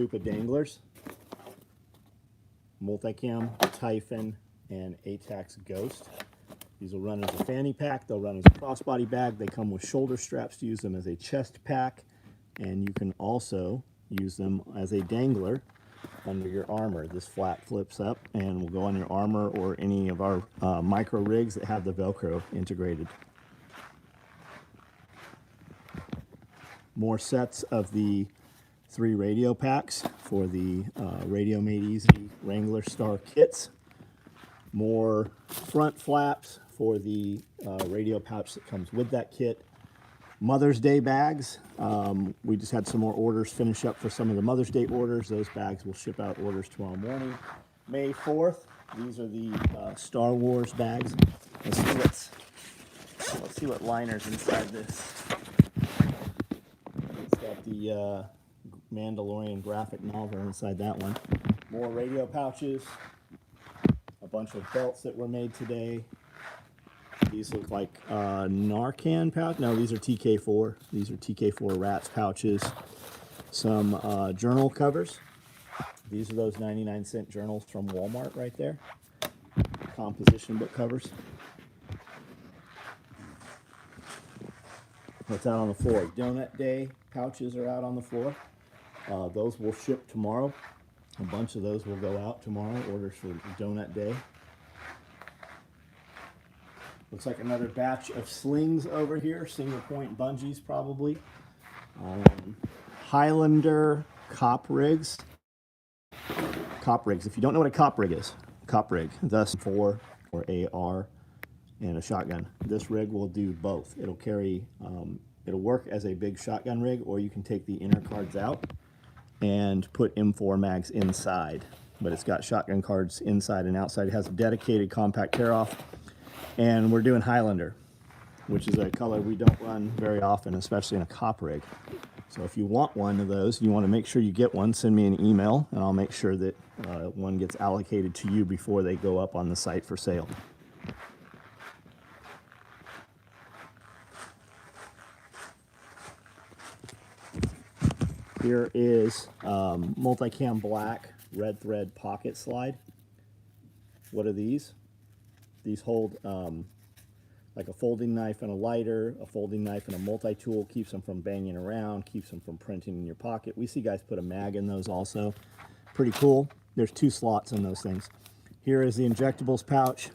group of danglers. Multicam, Typhon, and ATAX Ghost. These will run as a fanny pack, they'll run as a crossbody bag, they come with shoulder straps to use them as a chest pack, and you can also use them as a dangler under your armor. This flap flips up and will go on your armor or any of our micro rigs that have the Velcro integrated. More sets of the 3 radio packs for the Radio Made Easy Wrangler Star kits. More front flaps for the radio pouch that comes with that kit. Mother's Day bags. We just had some more orders finish up for some of the Mother's Day orders. Those bags will ship out orders tomorrow morning. May 4th, these are the Star Wars bags. Let's see what liner's inside this. It's got the Mandalorian graphic novel inside that one. More radio pouches. A bunch of belts that were made today. These look like Narcan pouch. No, these are TK4. These are TK4 Rats pouches. Some journal covers. These are those 99-cent journals from Walmart right there. Composition book covers. What's out on the floor? Donut Day pouches are out on the floor. Those will ship tomorrow. A bunch of those will go out tomorrow. Orders for Donut Day. Looks like another batch of slings over here. Single point bungees probably. Highlander cop rigs. Cop rigs. If you don't know what a cop rig is, cop rig. Thus for or AR and a shotgun. This rig will do both. It'll carry, it'll work as a big shotgun rig, or you can take the inner cards out and put M4 mags inside. But it's got shotgun cards inside and outside. It has a dedicated compact tear-off. And we're doing Highlander, which is a color we don't run very often, especially in a cop rig. So if you want one of those, you want to make sure you get one, send me an email, and I'll make sure that one gets allocated to you before they go up on the site for sale. Here is multicam black red thread pocket slide. What are these? These hold like a folding knife and a lighter, a folding knife and a multi-tool. Keeps them from banging around, keeps them from printing in your pocket. We see guys put a mag in those also. Pretty cool. There's 2 slots in those things. Here is the injectables pouch.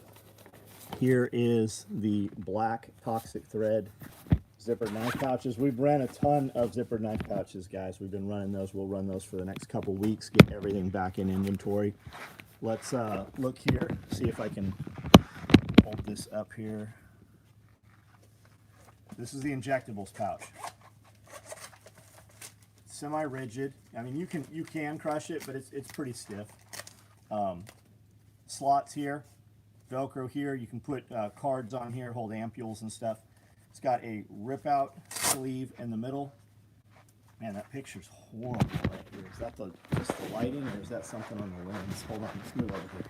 Here is the black toxic thread zippered knife pouches. We've ran a ton of zippered knife pouches, guys. We've been running those. We'll run those for the next couple weeks, get everything back in inventory. Let's look here, see if I can hold this up here. This is the injectables pouch. Semi-rigid. I mean, you can crush it, but it's pretty stiff. Slots here, Velcro here. You can put cards on here, hold ampules and stuff. It's got a rip-out sleeve in the middle. Man, that picture's horrible right here. Is that just the lighting, or is that something on the lens? Hold on, let's move over here.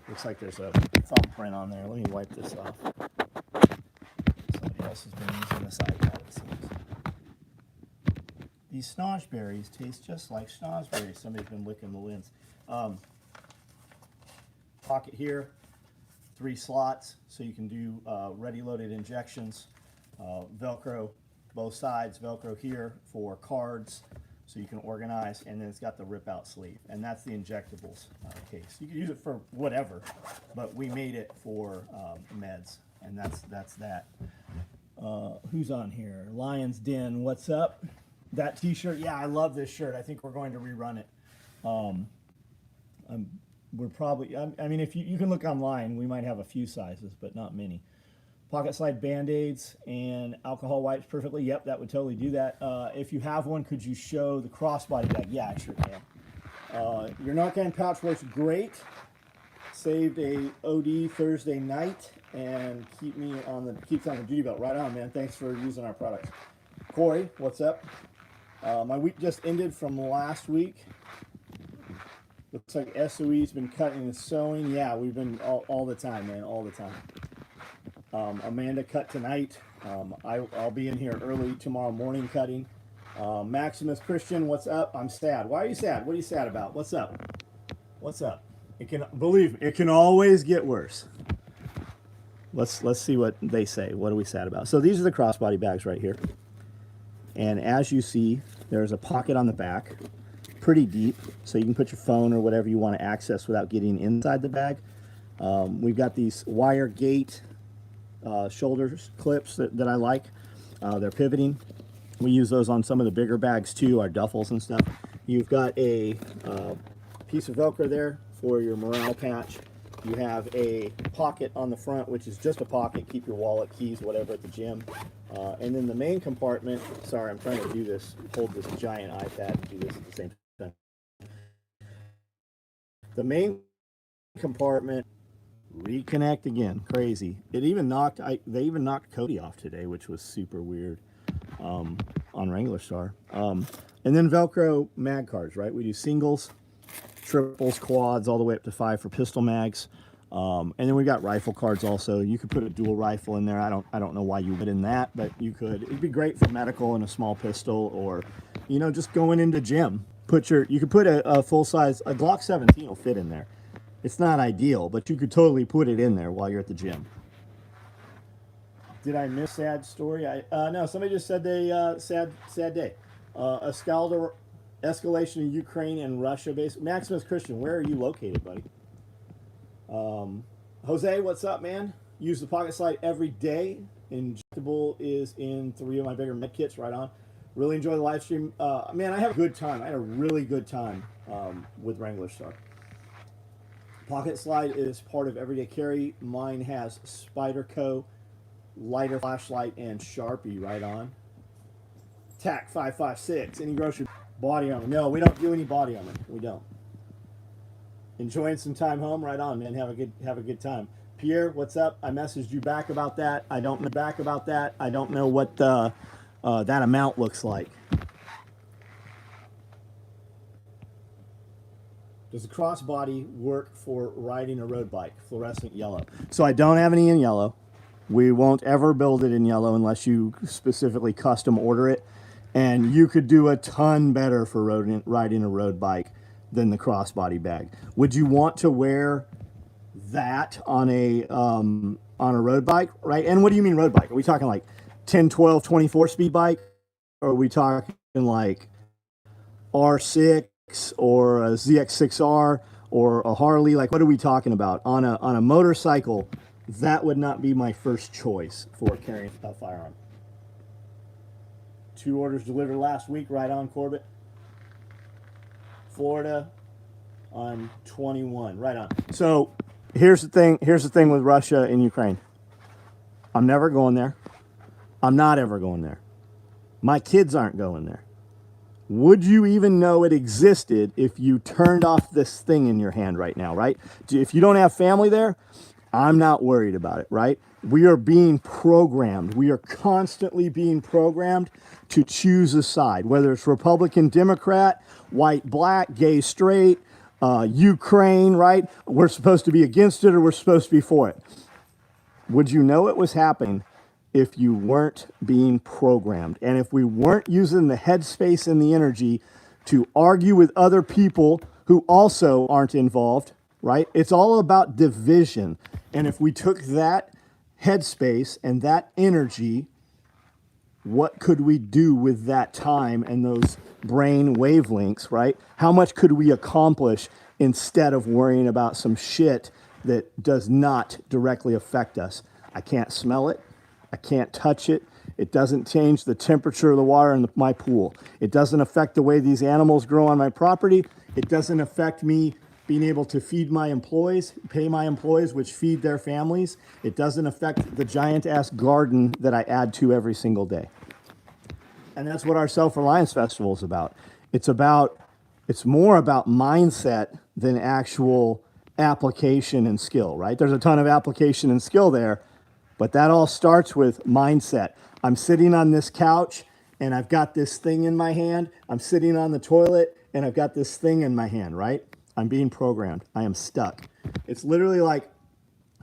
Looks like there's a thumbprint on there. Let me wipe this off. Somebody else has been using this iPad, it seems. These snozberries taste just like snozberries. Somebody's been licking the lens. Pocket here, 3 slots, so you can do ready-loaded injections. Velcro both sides, Velcro here for cards, so you can organize, and then it's got the rip-out sleeve, and that's the injectables case. You can use it for whatever, but we made it for meds, and that's that. Who's on here? Lion's Den, what's up? That t-shirt, yeah, I love this shirt. I think we're going to rerun it. We're probably, I mean, if you can look online, we might have a few sizes, but not many. Pocket slide Band-Aids and alcohol wipes perfectly. Yep, that would totally do that. If you have one, could you show the crossbody bag? Yeah, I sure can. Your Narcan pouch works great. Saved a OD Thursday night and keeps on the duty belt. Right on, man. Thanks for using our products. Corey, what's up? My week just ended from last week. Looks like SOE's been cutting and sewing. Yeah, we've been all the time, man, all the time. Amanda cut tonight. I'll be in here early tomorrow morning cutting. Maximus Christian, what's up? I'm sad. Why are you sad? What are you sad about? What's up? What's up? It can, believe me, it can always get worse. Let's see what they say. What are we sad about? So these are the crossbody bags right here. And as you see, there's a pocket on the back, pretty deep, so you can put your phone or whatever you want to access without getting inside the bag. We've got these wire gate shoulder clips that I like. They're pivoting. We use those on some of the bigger bags too, our duffels and stuff. You've got a piece of Velcro there for your morale patch. You have a pocket on the front, which is just a pocket. Keep your wallet, keys, whatever at the gym. And then the main compartment, sorry, I'm trying to do this, hold this giant iPad and do this at the same time. The main compartment, reconnect again, crazy. It even knocked, they even knocked Cody off today, which was super weird on Wrangler Star. And then Velcro mag cards, right? We do singles, triples, quads, all the way up to 5 for pistol mags. And then we got rifle cards also. You could put a dual rifle in there. I don't know why you would in that, but you could. It'd be great for medical and a small pistol, or, you know, just going into gym. You could put a full size, a Glock 17 will fit in there. It's not ideal, but you could totally put it in there while you're at the gym. Did I miss sad story? No, somebody just said they sad day. Escalation in Ukraine and Russia base. Maximus Christian, where are you located, buddy? Jose, what's up, man? Use the pocket slide every day. Injectable is in 3 of my bigger med kits. Right on. Really enjoy the live stream. Man, I have a good time. I had a really good time with Wrangler Star. Pocket slide is part of everyday carry. Mine has Spyderco, lighter flashlight, and Sharpie. Right on. TAC 556. Any grocery body armor? No, we don't do any body armor. We don't. Enjoying some time home? Right on, man. Have a good time. Pierre, what's up? I messaged you back about that. I don't know what that amount looks like. Does the crossbody work for riding a road bike? Fluorescent yellow. So I don't have any in yellow. We won't ever build it in yellow unless you specifically custom order it. And you could do a ton better for riding a road bike than the crossbody bag. Would you want to wear that on a road bike, right? And what do you mean road bike? Are we talking like 10, 12, 24 speed bike? Or are we talking like R6 or a ZX6R or a Harley? Like, what are we talking about? On a motorcycle, that would not be my first choice for carrying a firearm. 2 orders delivered last week. Right on, Corbett. Florida on 21. Right on. So here's the thing with Russia and Ukraine. I'm never going there. I'm not ever going there. My kids aren't going there. Would you even know it existed if you turned off this thing in your hand right now, right? If you don't have family there, I'm not worried about it, right? We are being programmed. We are constantly being programmed to choose a side, whether it's Republican, Democrat, white, black, gay, straight, Ukraine, right? We're supposed to be against it or we're supposed to be for it. Would you know it was happening if you weren't being programmed? And if we weren't using the headspace and the energy to argue with other people who also aren't involved, right? It's all about division. And if we took that headspace and that energy, what could we do with that time and those brain wavelengths, right? How much could we accomplish instead of worrying about some shit that does not directly affect us? I can't smell it. I can't touch it. It doesn't change the temperature of the water in my pool. It doesn't affect the way these animals grow on my property. It doesn't affect me being able to feed my employees, pay my employees, which feed their families. It doesn't affect the giant ass garden that I add to every single day. And that's what our Self-Reliance Festival is about. It's more about mindset than actual application and skill, right? There's a ton of application and skill there, but that all starts with mindset. I'm sitting on this couch and I've got this thing in my hand. I'm sitting on the toilet and I've got this thing in my hand, right? I'm being programmed. I am stuck. It's literally like,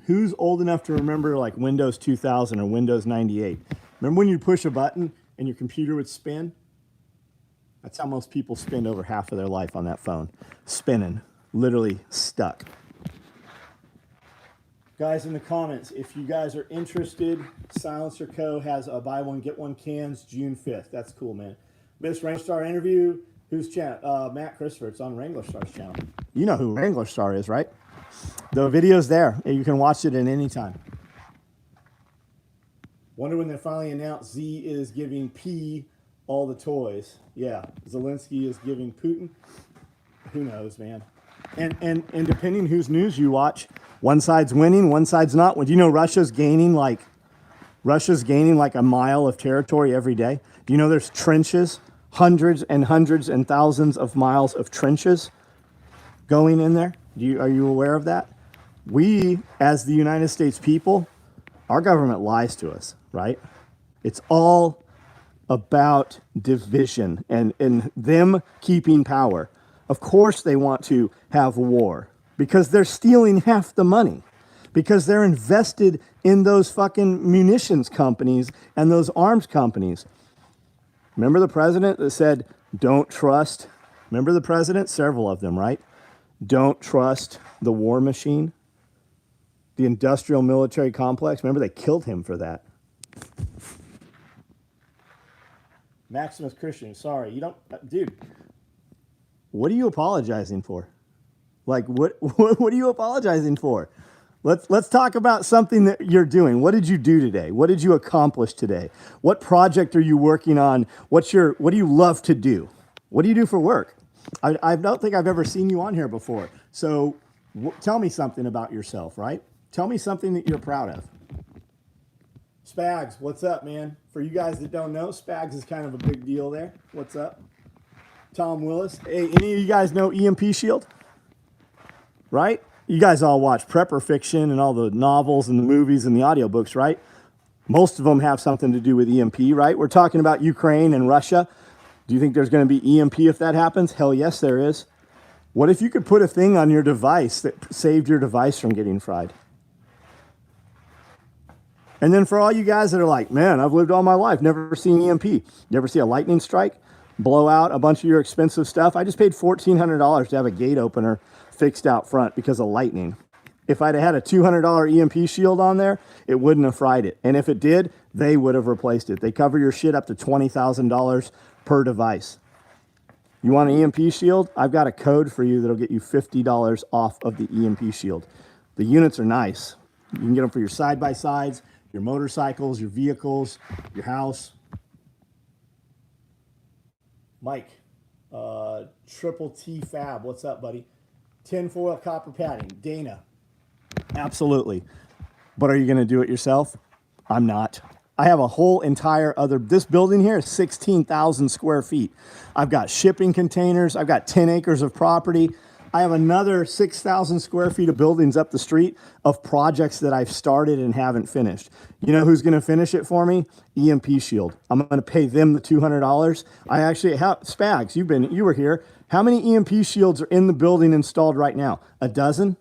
who's old enough to remember like Windows 2000 or Windows 98? Remember when you push a button and your computer would spin? That's how most people spend over half of their life on that phone. Spinning. Literally stuck. Guys, in the comments, if you guys are interested, Silencer Co. has a buy one, get one cans June 5th. That's cool, man. Best Wrangler Star interview. Whose channel? Matt Christopher. It's on Wrangler Star's channel. You know who Wrangler Star is, right? The video's there. You can watch it at any time. Wonder when they finally announced Z is giving P all the toys. Yeah, Zelensky is giving Putin. Who knows, man? And depending whose news you watch, one side's winning, one side's not. Do you know Russia's gaining like a mile of territory every day? Do you know there's trenches, hundreds and thousands of miles of trenches going in there? Are you aware of that? We, as the United States people, our government lies to us, right? It's all about division and them keeping power. Of course they want to have war because they're stealing half the money, because they're invested in those fucking munitions companies and those arms companies. Remember the president that said, don't trust? Remember the president? Several of them, right? Don't trust the war machine, the industrial military complex. Remember they killed him for that. Maximus Christian, sorry, you don't, dude. What are you apologizing for? Like, what are you apologizing for? Let's talk about something that you're doing. What did you do today? What did you accomplish today? What project are you working on? What do you love to do? What do you do for work? I don't think I've ever seen you on here before. So tell me something about yourself, right? Tell me something that you're proud of. Spags, what's up, man? For you guys that don't know, Spags is kind of a big deal there. What's up? Tom Willis. Hey, any of you guys know EMP Shield? Right? You guys all watch Prepper Fiction and all the novels and the movies and the audiobooks, right? Most of them have something to do with EMP, right? We're talking about Ukraine and Russia. Do you think there's going to be EMP if that happens? Hell yes, there is. What if you could put a thing on your device that saved your device from getting fried? And then for all you guys that are like, man, I've lived all my life, never seen EMP. You ever see a lightning strike blow out a bunch of your expensive stuff? I just paid $1,400 to have a gate opener fixed out front because of lightning. If I'd had a $200 EMP shield on there, it wouldn't have fried it. And if it did, they would have replaced it. They cover your shit up to $20,000 per device. You want an EMP shield? I've got a code for you that'll get you $50 off of the EMP shield. The units are nice. You can get them for your side-by-sides, your motorcycles, your vehicles, your house. Mike, Triple T Fab, what's up, buddy? Tinfoil copper padding. Dana, absolutely. But are you going to do it yourself? I'm not. I have a whole entire this building here is 16,000 square feet. I've got shipping containers. I've got 10 acres of property. I have another 6,000 square feet of buildings up the street of projects that I've started and haven't finished. You know who's going to finish it for me? EMP Shield. I'm going to pay them the $200. I actually have, Spags, you were here. How many EMP shields are in the building installed right now? A dozen?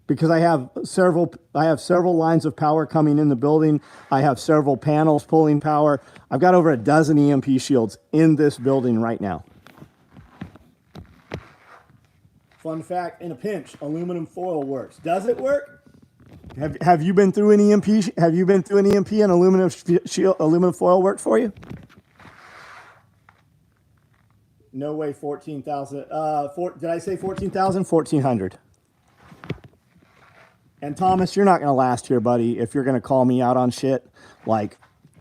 Because I have several lines of power coming in the building. I have several panels pulling power. I've got over a dozen EMP shields in this building right now. Fun fact, in a pinch, aluminum foil works. Does it work? Have you been through an EMP? Have you been through an EMP and aluminum foil worked for you? No way, 14,000. Did I say 14,000? 1,400. And Thomas, you're not going to last here, buddy, if you're going to call me out on shit. Like,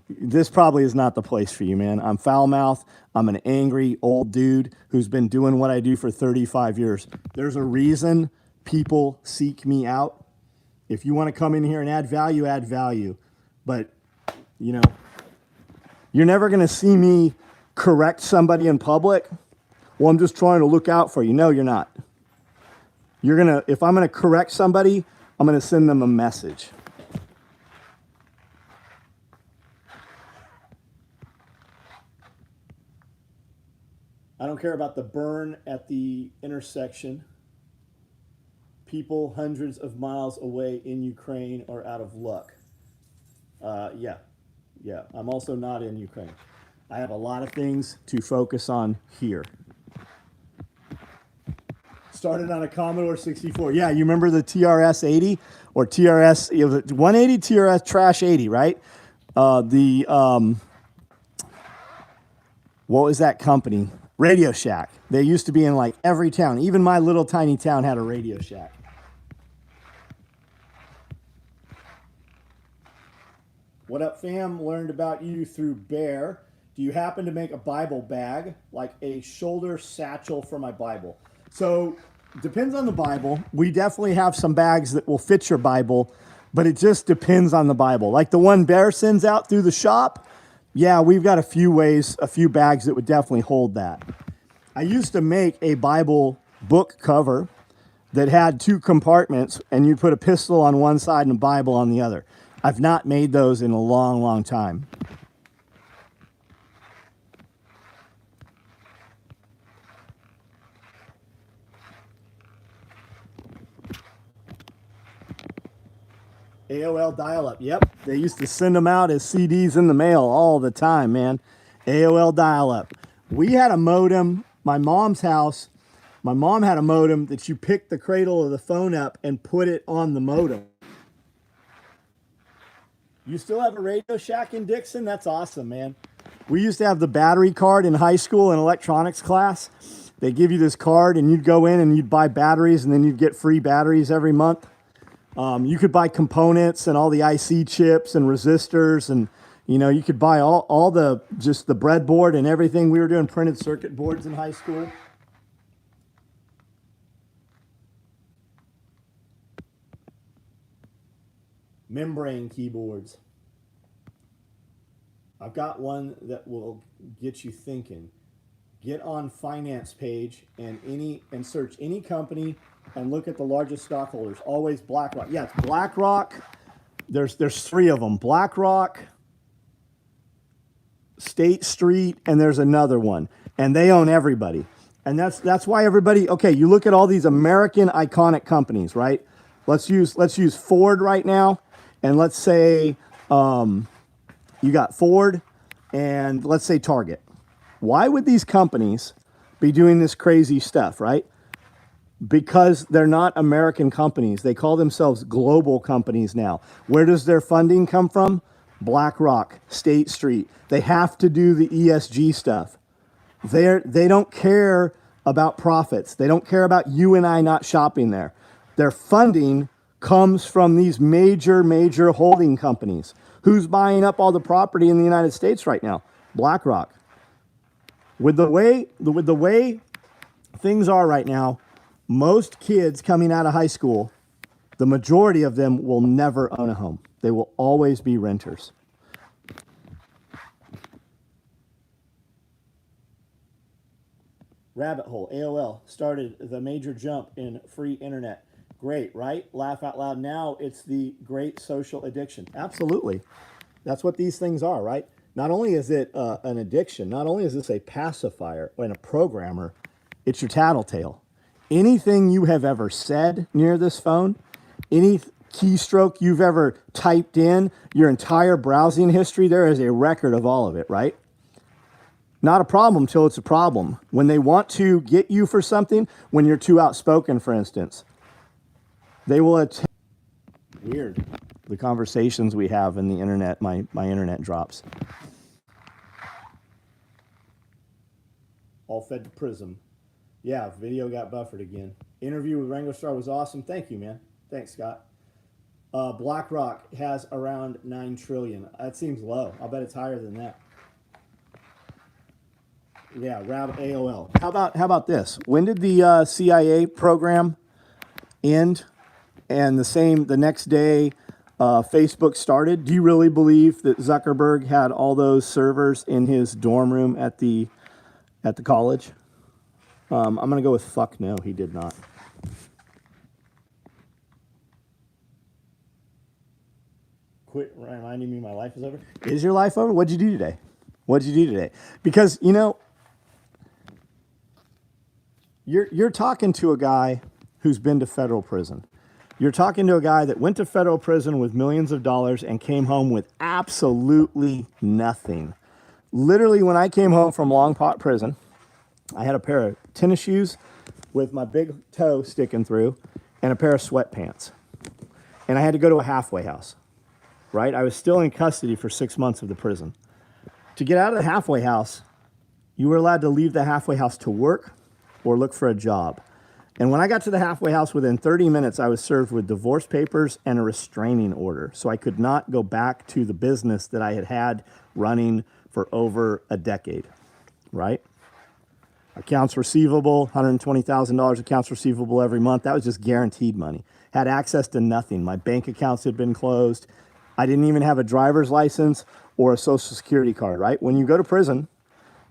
this probably is not the place for you, man. I'm foul-mouthed. I'm an angry old dude who's been doing what I do for 35 years. There's a reason people seek me out. If you want to come in here and add value, add value. But, you know, you're never going to see me correct somebody in public. Well, I'm just trying to look out for you. No, you're not. If I'm going to correct somebody, I'm going to send them a message. I don't care about the burn at the intersection. People hundreds of miles away in Ukraine are out of luck. Yeah. I'm also not in Ukraine. I have a lot of things to focus on here. Started on a Commodore 64. Yeah, you remember the TRS 80 or TRS, it was 180 TRS Trash 80, right? What was that company? Radio Shack. They used to be in like every town. Even my little tiny town had a Radio Shack. What up, fam? Learned about you through Bear. Do you happen to make a Bible bag, like a shoulder satchel for my Bible? So, depends on the Bible. We definitely have some bags that will fit your Bible, but it just depends on the Bible. Like the one Bear sends out through the shop, yeah, we've got a few bags that would definitely hold that. I used to make a Bible book cover that had 2 compartments, and you'd put a pistol on one side and a Bible on the other. I've not made those in a long, long time. AOL dial-up. Yep, they used to send them out as CDs in the mail all the time, man. AOL dial-up. We had a modem, my mom's house. My mom had a modem that you picked the cradle of the phone up and put it on the modem. You still have a Radio Shack in Dixon? That's awesome, man. We used to have the battery card in high school in electronics class. They give you this card and you'd go in and you'd buy batteries and then you'd get free batteries every month. You could buy components and all the IC chips and resistors, and you know, you could buy all the just the breadboard and everything. We were doing printed circuit boards in high school. Membrane keyboards. I've got one that will get you thinking. Get on finance page and search any company and look at the largest stockholders. Always BlackRock. Yeah, it's BlackRock. There's 3 of them. BlackRock, State Street, and there's another one. And they own everybody. And that's why everybody, okay, you look at all these American iconic companies, right? Let's use Ford right now. And let's say you got Ford and let's say Target. Why would these companies be doing this crazy stuff, right? Because they're not American companies. They call themselves global companies now. Where does their funding come from? BlackRock, State Street. They have to do the ESG stuff. They don't care about profits. They don't care about you and I not shopping there. Their funding comes from these major holding companies. Who's buying up all the property in the United States right now? BlackRock. With the way things are right now, most kids coming out of high school, the majority of them will never own a home. They will always be renters. Rabbit hole, AOL started the major jump in free internet. Great, right? Laugh out loud. Now it's the great social addiction. Absolutely. That's what these things are, right? Not only is it an addiction, not only is this a pacifier and a programmer, it's your tattletale. Anything you have ever said near this phone, any keystroke you've ever typed in, your entire browsing history, there is a record of all of it, right? Not a problem till it's a problem. When they want to get you for something, when you're too outspoken, for instance, they will attempt. Weird. The conversations we have in the internet, my internet drops. All fed to Prism. Yeah, video got buffered again. Interview with Rango Star was awesome. Thank you, man. Thanks, Scott. BlackRock has around 9 trillion. That seems low. I'll bet it's higher than that. Yeah, AOL. How about this? When did the CIA program end? And the next day, Facebook started. Do you really believe that Zuckerberg had all those servers in his dorm room at the college? I'm going to go with fuck no, he did not. Quit reminding me my life is over. Is your life over? What'd you do today? Because, you know, you're talking to a guy who's been to federal prison. You're talking to a guy that went to federal prison with millions of dollars and came home with absolutely nothing. Literally, when I came home from Long Pot Prison, I had a pair of tennis shoes with my big toe sticking through and a pair of sweatpants. And I had to go to a halfway house, right? I was still in custody for 6 months of the prison. To get out of the halfway house, you were allowed to leave the halfway house to work or look for a job. And when I got to the halfway house, within 30 minutes, I was served with divorce papers and a restraining order. So I could not go back to the business that I had had running for over a decade, right? Accounts receivable, $120,000 accounts receivable every month. That was just guaranteed money. Had access to nothing. My bank accounts had been closed. I didn't even have a driver's license or a social security card, right? When you go to prison,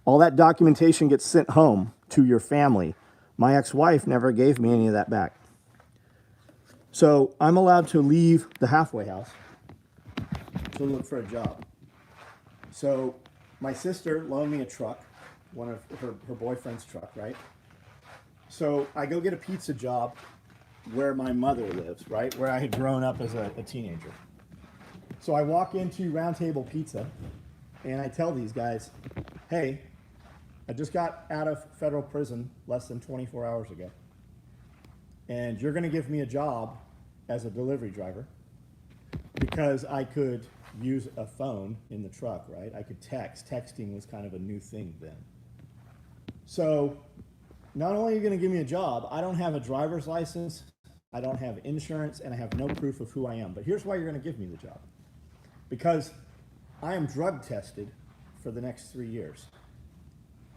all that documentation gets sent home to your family. My ex-wife never gave me any of that back. So I'm allowed to leave the halfway house to look for a job. So my sister loaned me a truck, one of her boyfriend's truck, right? So I go get a pizza job where my mother lives, right? Where I had grown up as a teenager. So I walk into Round Table Pizza and I tell these guys, hey, I just got out of federal prison less than 24 hours ago. And you're going to give me a job as a delivery driver because I could use a phone in the truck, right? I could text. Texting was kind of a new thing then. So not only are you going to give me a job, I don't have a driver's license, I don't have insurance, and I have no proof of who I am. But here's why you're going to give me the job. Because I am drug tested for the next 3 years.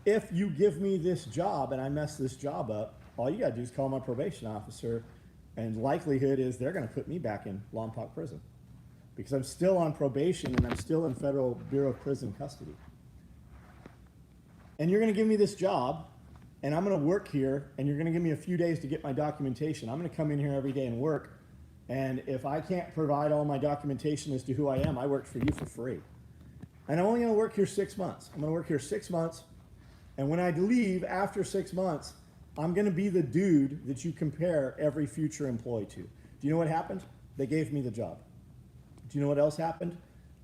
If you give me this job and I mess this job up, all you got to do is call my probation officer, and likelihood is they're going to put me back in Lompoc prison because I'm still on probation and I'm still in Federal Bureau of Prison custody. And you're going to give me this job, and I'm going to work here, and you're going to give me a few days to get my documentation. I'm going to come in here every day and work, and if I can't provide all my documentation as to who I am, I worked for you for free. And I'm only going to work here 6 months. I'm going to work here 6 months, and when I leave after 6 months, I'm going to be the dude that you compare every future employee to. Do you know what happened? They gave me the job. Do you know what else happened?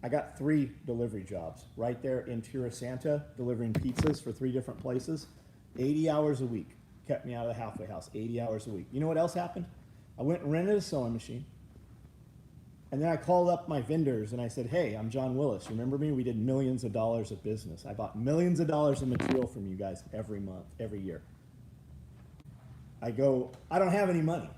I got 3 delivery jobs right there in Tierra Santa, delivering pizzas for 3 different places. 80 hours a week. Kept me out of the halfway house, 80 hours a week. You know what else happened? I went and rented a sewing machine. And then I called up my vendors and I said, hey, I'm John Willis. Remember me? We did millions of dollars of business. I bought millions of dollars of material from you guys every month, every year. I go, I don't have any money.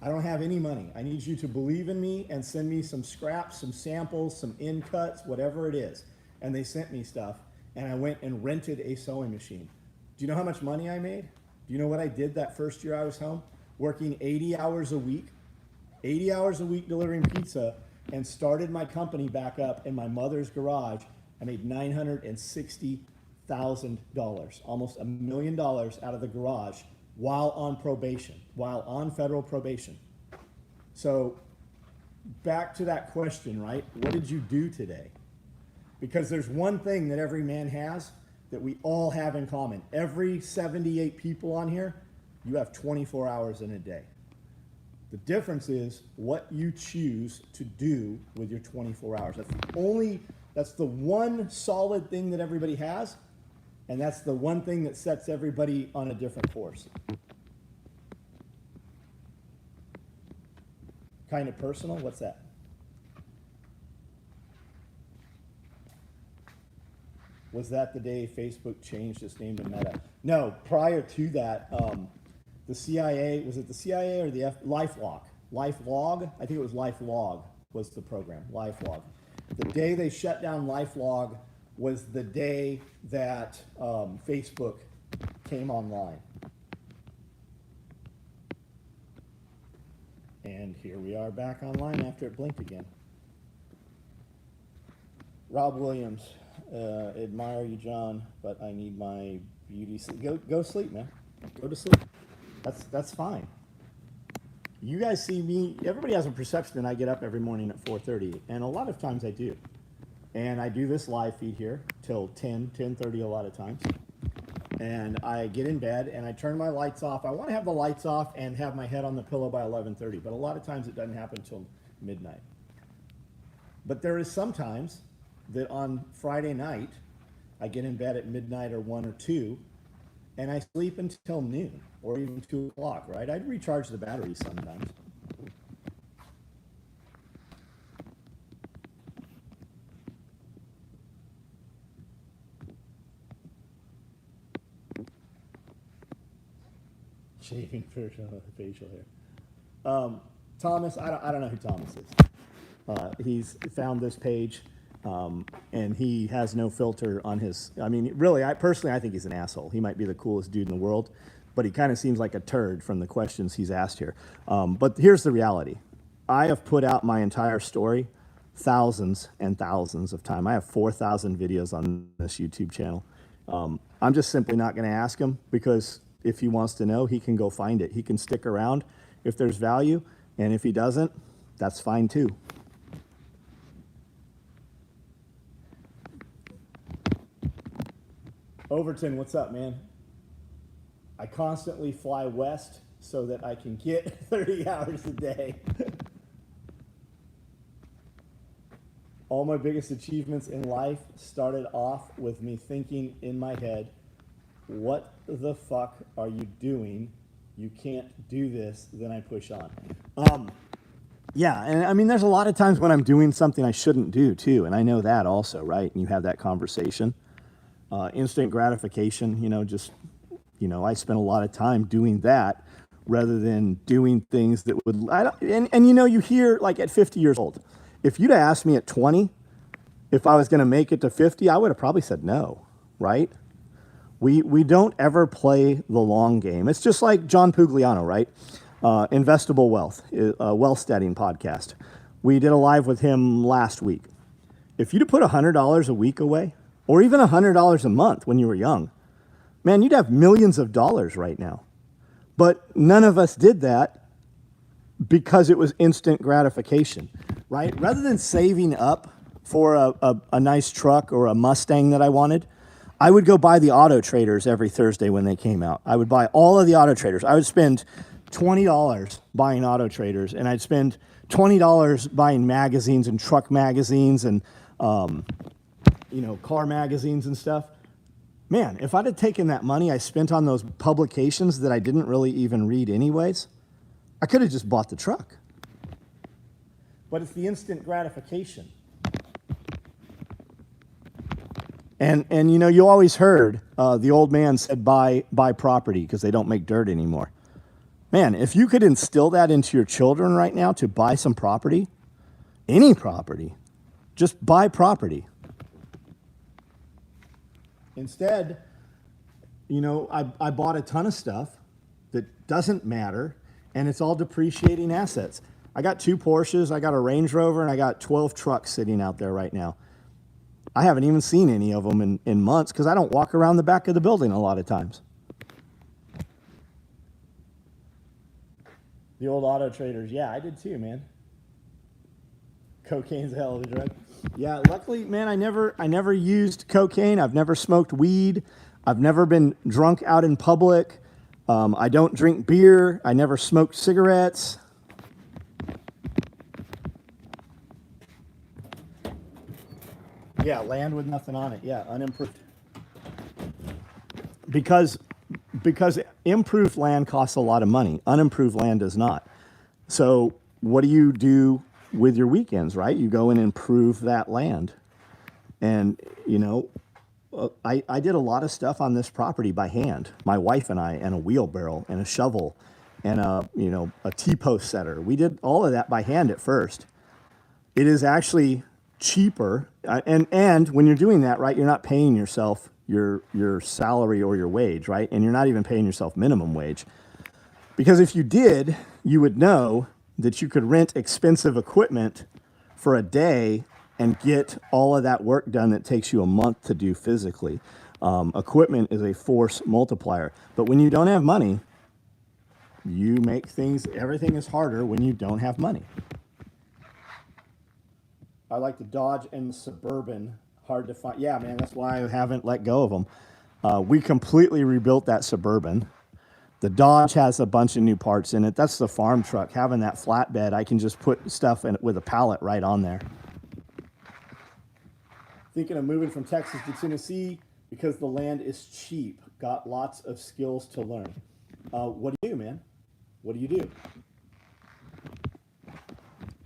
I don't have any money. I need you to believe in me and send me some scraps, some samples, some end cuts, whatever it is. And they sent me stuff, and I went and rented a sewing machine. Do you know how much money I made? Do you know what I did that first year I was home? Working 80 hours a week delivering pizza, and started my company back up in my mother's garage. I made $960,000, almost $1 million out of the garage, while on probation, while on federal probation. So back to that question, right? What did you do today? Because there's one thing that every man has that we all have in common. Every 78 people on here, you have 24 hours in a day. The difference is what you choose to do with your 24 hours. That's the one solid thing that everybody has. And that's the one thing that sets everybody on a different course. Kind of personal? What's that? Was that the day Facebook changed its name to Meta? No, prior to that, the CIA, was it the CIA or the LifeLog? LifeLog? I think it was LifeLog was the program, LifeLog. The day they shut down LifeLog was the day that Facebook came online. And here we are back online after it blinked again. Rob Williams, admire you, John, but I need my beauty sleep. Go sleep, man. Go to sleep. That's fine. You guys see me, everybody has a perception that I get up every morning at 4:30, and a lot of times I do. And I do this live feed here till 10:30 a lot of times. And I get in bed and I turn my lights off. I want to have the lights off and have my head on the pillow by 11:30, but a lot of times it doesn't happen until midnight. But there is sometimes that on Friday night, I get in bed at midnight or 1 or 2, and I sleep until noon or even 2 o'clock, right? I'd recharge the battery sometimes. Shaving facial hair. Thomas, I don't know who Thomas is. He's found this page, and he has no filter on his. I mean, really, I think he's an asshole. He might be the coolest dude in the world, but he kind of seems like a turd from the questions he's asked here. But here's the reality: I have put out my entire story thousands and thousands of times. I have 4,000 videos on this YouTube channel. I'm just simply not going to ask him, because if he wants to know, he can go find it. He can stick around if there's value, and if he doesn't, that's fine too. Overton, what's up, man? I constantly fly west so that I can get 30 hours a day. All my biggest achievements in life started off with me thinking in my head, what the fuck are you doing? You can't do this. Then I push on. Yeah, and I mean, there's a lot of times when I'm doing something I shouldn't do too, and I know that also, right? And you have that conversation. Instant gratification, I spend a lot of time doing that rather than doing things that would, you hear, like, at 50 years old, if you'd have asked me at 20 if I was going to make it to 50, I would have probably said no, right? We don't ever play the long game. It's just like John Pugliano, right? Investable Wealth, Wealthsteading podcast. We did a live with him last week. If you'd have put $100 a week away, or even $100 a month when you were young, man, you'd have millions of dollars right now. But none of us did that because it was instant gratification, right? Rather than saving up for a nice truck or a Mustang that I wanted, I would go buy the Auto Traders every Thursday when they came out. I would buy all of the Auto Traders. I would spend $20 buying Auto Traders, and I'd spend $20 buying magazines and truck magazines and car magazines and stuff. Man, if I'd have taken that money I spent on those publications that I didn't really even read anyways, I could have just bought the truck. But it's the instant gratification. And you always heard the old man said buy property because they don't make dirt anymore. Man, if you could instill that into your children right now to buy some property, any property, just buy property. Instead, I bought a ton of stuff that doesn't matter, and it's all depreciating assets. I got 2 Porsches, I got a Range Rover, and I got 12 trucks sitting out there right now. I haven't even seen any of them in months because I don't walk around the back of the building a lot of times. The old Auto Traders, yeah, I did too, man. Cocaine's a hell of a drug. Yeah, luckily, man, I never used cocaine. I've never smoked weed. I've never been drunk out in public. I don't drink beer. I never smoked cigarettes. Yeah, land with nothing on it. Yeah, unimproved. Because improved land costs a lot of money. Unimproved land does not. So what do you do with your weekends, right? You go and improve that land. And, I did a lot of stuff on this property by hand. My wife and I, and a wheelbarrow and a shovel and a T-post setter. We did all of that by hand at first. It is actually cheaper. And when you're doing that, right, you're not paying yourself your salary or your wage, right? And you're not even paying yourself minimum wage. Because if you did, you would know that you could rent expensive equipment for a day and get all of that work done that takes you a month to do physically. Equipment is a force multiplier. But when you don't have money, you make everything is harder when you don't have money. I like the Dodge and the Suburban, hard to find. Yeah, man, that's why I haven't let go of them. We completely rebuilt that Suburban. The Dodge has a bunch of new parts in it. That's the farm truck. Having that flatbed, I can just put stuff in with a pallet right on there. Thinking of moving from Texas to Tennessee because the land is cheap. Got lots of skills to learn. What do you do, man? What do you do?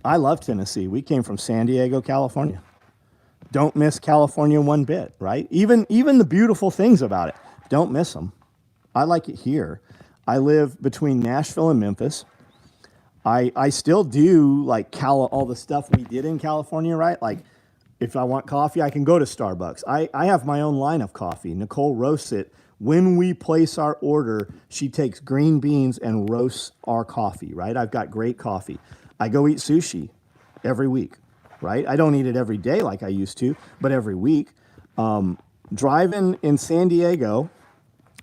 I love Tennessee. We came from San Diego, California. Don't miss California one bit, right? Even the beautiful things about it, don't miss them. I like it here. I live between Nashville and Memphis. I still do like all the stuff we did in California, right? Like if I want coffee, I can go to Starbucks. I have my own line of coffee. Nicole roasts it. When we place our order, she takes green beans and roasts our coffee, right? I've got great coffee. I go eat sushi every week, right? I don't eat it every day like I used to, but every week. Driving in San Diego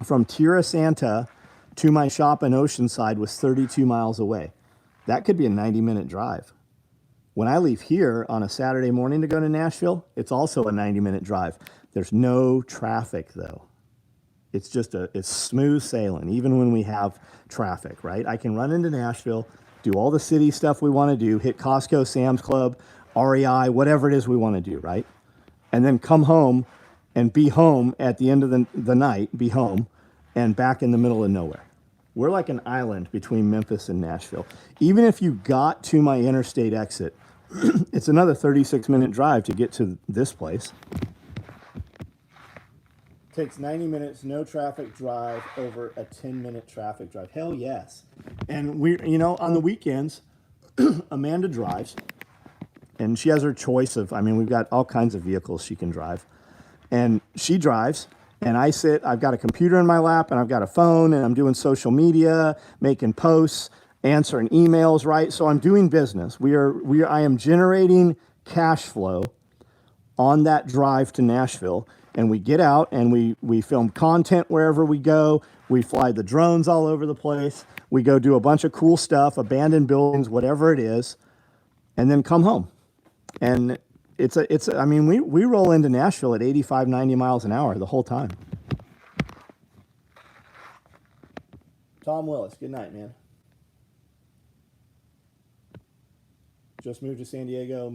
from Tierra Santa to my shop in Oceanside was 32 miles away. That could be a 90-minute drive. When I leave here on a Saturday morning to go to Nashville, it's also a 90-minute drive. There's no traffic, though. It's just it's smooth sailing, even when we have traffic, right? I can run into Nashville, do all the city stuff we want to do, hit Costco, Sam's Club, REI, whatever it is we want to do, right? And then come home and be home at the end of the night, be home, and back in the middle of nowhere. We're like an island between Memphis and Nashville. Even if you got to my interstate exit, it's another 36-minute drive to get to this place. Takes 90 minutes, no traffic drive over a 10-minute traffic drive. Hell yes. And we, on the weekends, Amanda drives, and she has her choice of, we've got all kinds of vehicles she can drive. And she drives, and I sit, I've got a computer in my lap, and I've got a phone, and I'm doing social media, making posts, answering emails, right? So I'm doing business. I am generating cash flow on that drive to Nashville. And we get out and we film content wherever we go. We fly the drones all over the place. We go do a bunch of cool stuff, abandoned buildings, whatever it is, and then come home. And we roll into Nashville at 85, 90 miles an hour the whole time. Tom Willis, good night, man. Just moved to San Diego,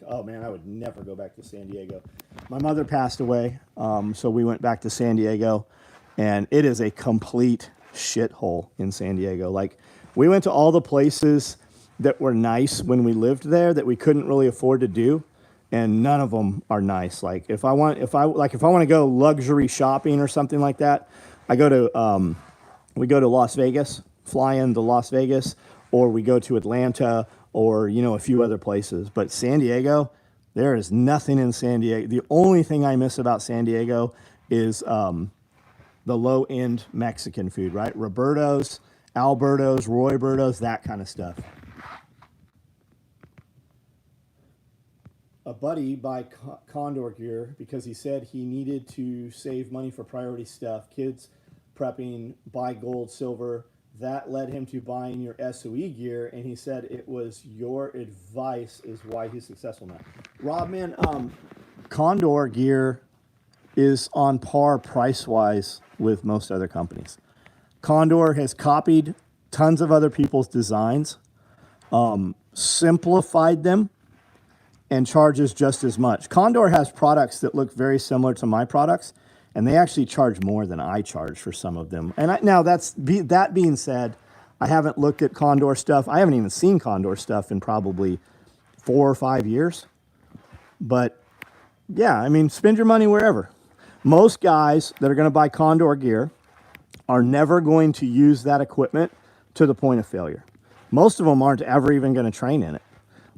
oh man, I would never go back to San Diego. My mother passed away, so we went back to San Diego, and it is a complete shithole in San Diego. Like, we went to all the places that were nice when we lived there that we couldn't really afford to do, and none of them are nice. Like, if I want to go luxury shopping or something like that, we go to Las Vegas, fly into Las Vegas, or we go to Atlanta, or, a few other places. But San Diego, there is nothing in San Diego. The only thing I miss about San Diego is the low-end Mexican food, right? Roberto's, Alberto's, Royberto's, that kind of stuff. A buddy bought Condor gear because he said he needed to save money for priority stuff, kids prepping, buy gold, silver. That led him to buying your SOE gear, and he said it was your advice is why he's successful now. Rob, man, Condor gear is on par price-wise with most other companies. Condor has copied tons of other people's designs, simplified them, and charges just as much. Condor has products that look very similar to my products, and they actually charge more than I charge for some of them. And that being said, I haven't looked at Condor stuff. I haven't even seen Condor stuff in probably 4 or 5 years. But yeah, spend your money wherever. Most guys that are going to buy Condor gear are never going to use that equipment to the point of failure. Most of them aren't ever even going to train in it.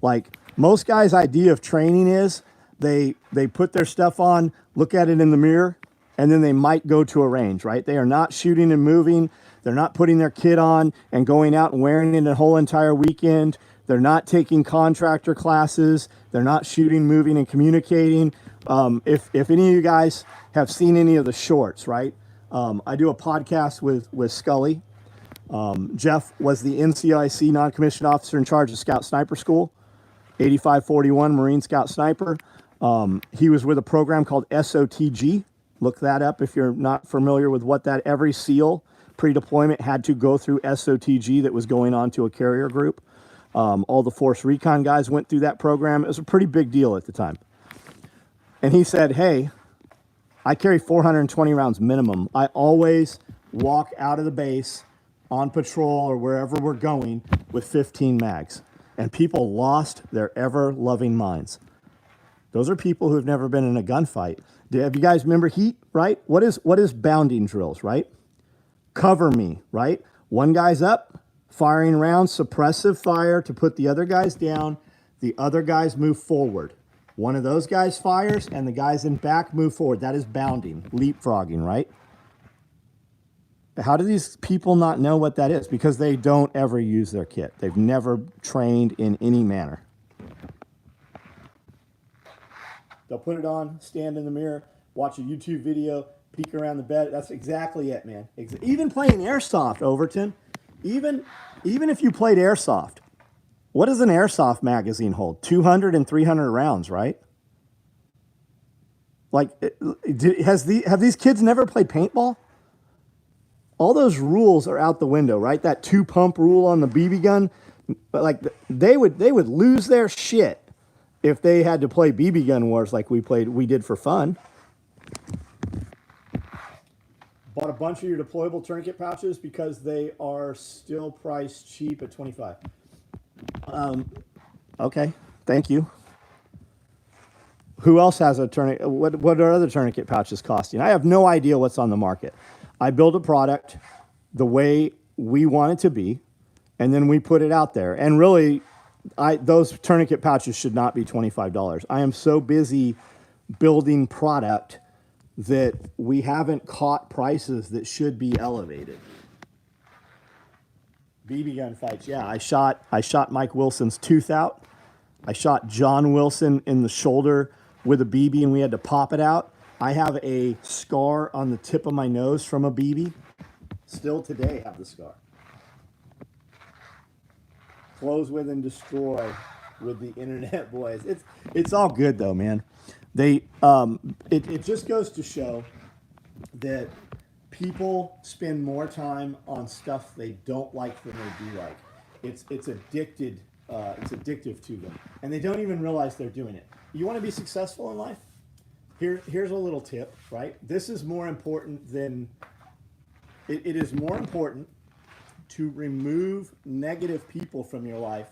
Like, most guys' idea of training is they put their stuff on, look at it in the mirror, and then they might go to a range, right? They are not shooting and moving. They're not putting their kit on and going out and wearing it a whole entire weekend. They're not taking contractor classes. They're not shooting, moving, and communicating. If any of you guys have seen any of the shorts, right? I do a podcast with Scully. Jeff was the NCIC non-commissioned officer in charge of Scout Sniper School, 8541 Marine Scout Sniper. He was with a program called SOTG. Look that up if you're not familiar with what that, every SEAL pre-deployment had to go through SOTG that was going on to a carrier group. All the Force Recon guys went through that program. It was a pretty big deal at the time. And he said, hey, I carry 420 rounds minimum. I always walk out of the base on patrol or wherever we're going with 15 mags. And people lost their ever-loving minds. Those are people who've never been in a gunfight. Have you guys remember heat, right? What is bounding drills, right? Cover me, right? One guy's up, firing rounds, suppressive fire to put the other guys down. The other guys move forward. One of those guys fires, and the guys in back move forward. That is bounding, leapfrogging, right? How do these people not know what that is? Because they don't ever use their kit. They've never trained in any manner. They'll put it on, stand in the mirror, watch a YouTube video, peek around the bed. That's exactly it, man. Even playing airsoft, Overton. Even if you played airsoft, what does an airsoft magazine hold? 200 and 300 rounds, right? Like, have these kids never played paintball? All those rules are out the window, right? That 2-pump rule on the BB gun, but like they would lose their shit if they had to play BB gun wars like we did for fun. Bought a bunch of your deployable tourniquet pouches because they are still priced cheap at $25. Okay, thank you. Who else has a tourniquet? What are other tourniquet pouches costing? I have no idea what's on the market. I build a product the way we want it to be, and then we put it out there. And really, those tourniquet pouches should not be $25. I am so busy building product that we haven't caught prices that should be elevated. BB gun fights, yeah. I shot Mike Wilson's tooth out. I shot John Wilson in the shoulder with a BB, and we had to pop it out. I have a scar on the tip of my nose from a BB. Still today have the scar. Close with and destroy with the internet boys. It's all good though, man. It just goes to show that people spend more time on stuff they don't like than they do like. It's addicted. It's addictive to them, and they don't even realize they're doing it. You want to be successful in life? Here's a little tip, right? This is more important than, it is more important to remove negative people from your life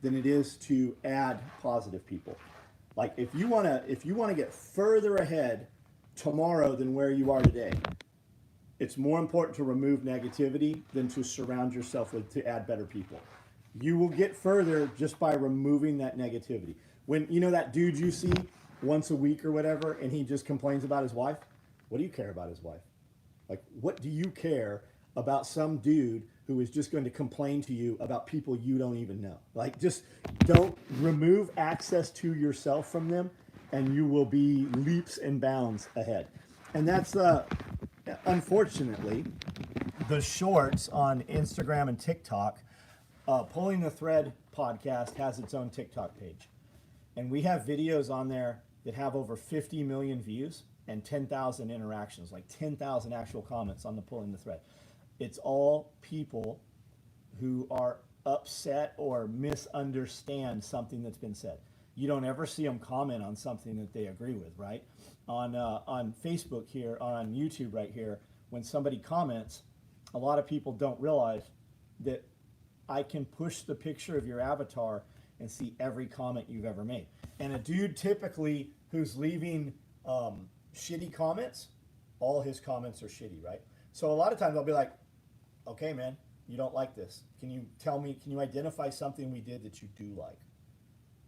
than it is to add positive people. Like if you want to get further ahead tomorrow than where you are today, it's more important to remove negativity than to surround yourself to add better people. You will get further just by removing that negativity. When you know that dude you see once a week or whatever, and he just complains about his wife, what do you care about his wife? Like, what do you care about some dude who is just going to complain to you about people you don't even know? Like, just don't remove access to yourself from them, and you will be leaps and bounds ahead. And that's, unfortunately, the shorts on Instagram and TikTok. Pulling the Thread podcast has its own TikTok page. And we have videos on there that have over 50 million views and 10,000 interactions, like 10,000 actual comments on the Pulling the Thread. It's all people who are upset or misunderstand something that's been said. You don't ever see them comment on something that they agree with, right? On Facebook here, on YouTube right here, when somebody comments, a lot of people don't realize that I can push the picture of your avatar and see every comment you've ever made. And a dude typically who's leaving shitty comments, all his comments are shitty, right? So a lot of times I'll be like, okay, man, you don't like this. Can you tell me, can you identify something we did that you do like?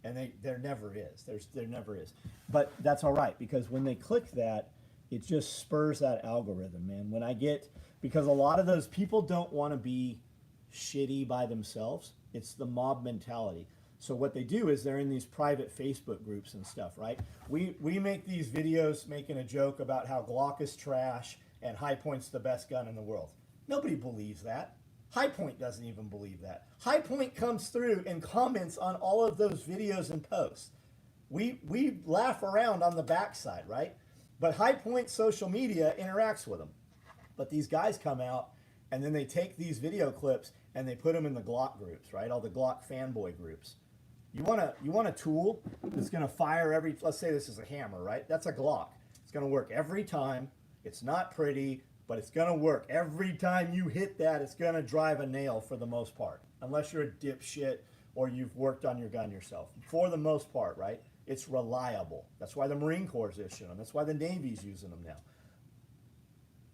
And there never is. There never is. But that's all right, because when they click that, it just spurs that algorithm, man. Because a lot of those people don't want to be shitty by themselves. It's the mob mentality. So what they do is they're in these private Facebook groups and stuff, right? We make these videos making a joke about how Glock is trash and High Point's the best gun in the world. Nobody believes that. High Point doesn't even believe that. High Point comes through and comments on all of those videos and posts. We laugh around on the backside, right? But High Point social media interacts with them. But these guys come out and then they take these video clips and they put them in the Glock groups, right? All the Glock fanboy groups. You want a tool that's going to fire every, let's say this is a hammer, right? That's a Glock. It's going to work every time. It's not pretty, but it's going to work. Every time you hit that, it's going to drive a nail for the most part, unless you're a dipshit or you've worked on your gun yourself. For the most part, right? It's reliable. That's why the Marine Corps is issuing them. That's why the Navy's using them now.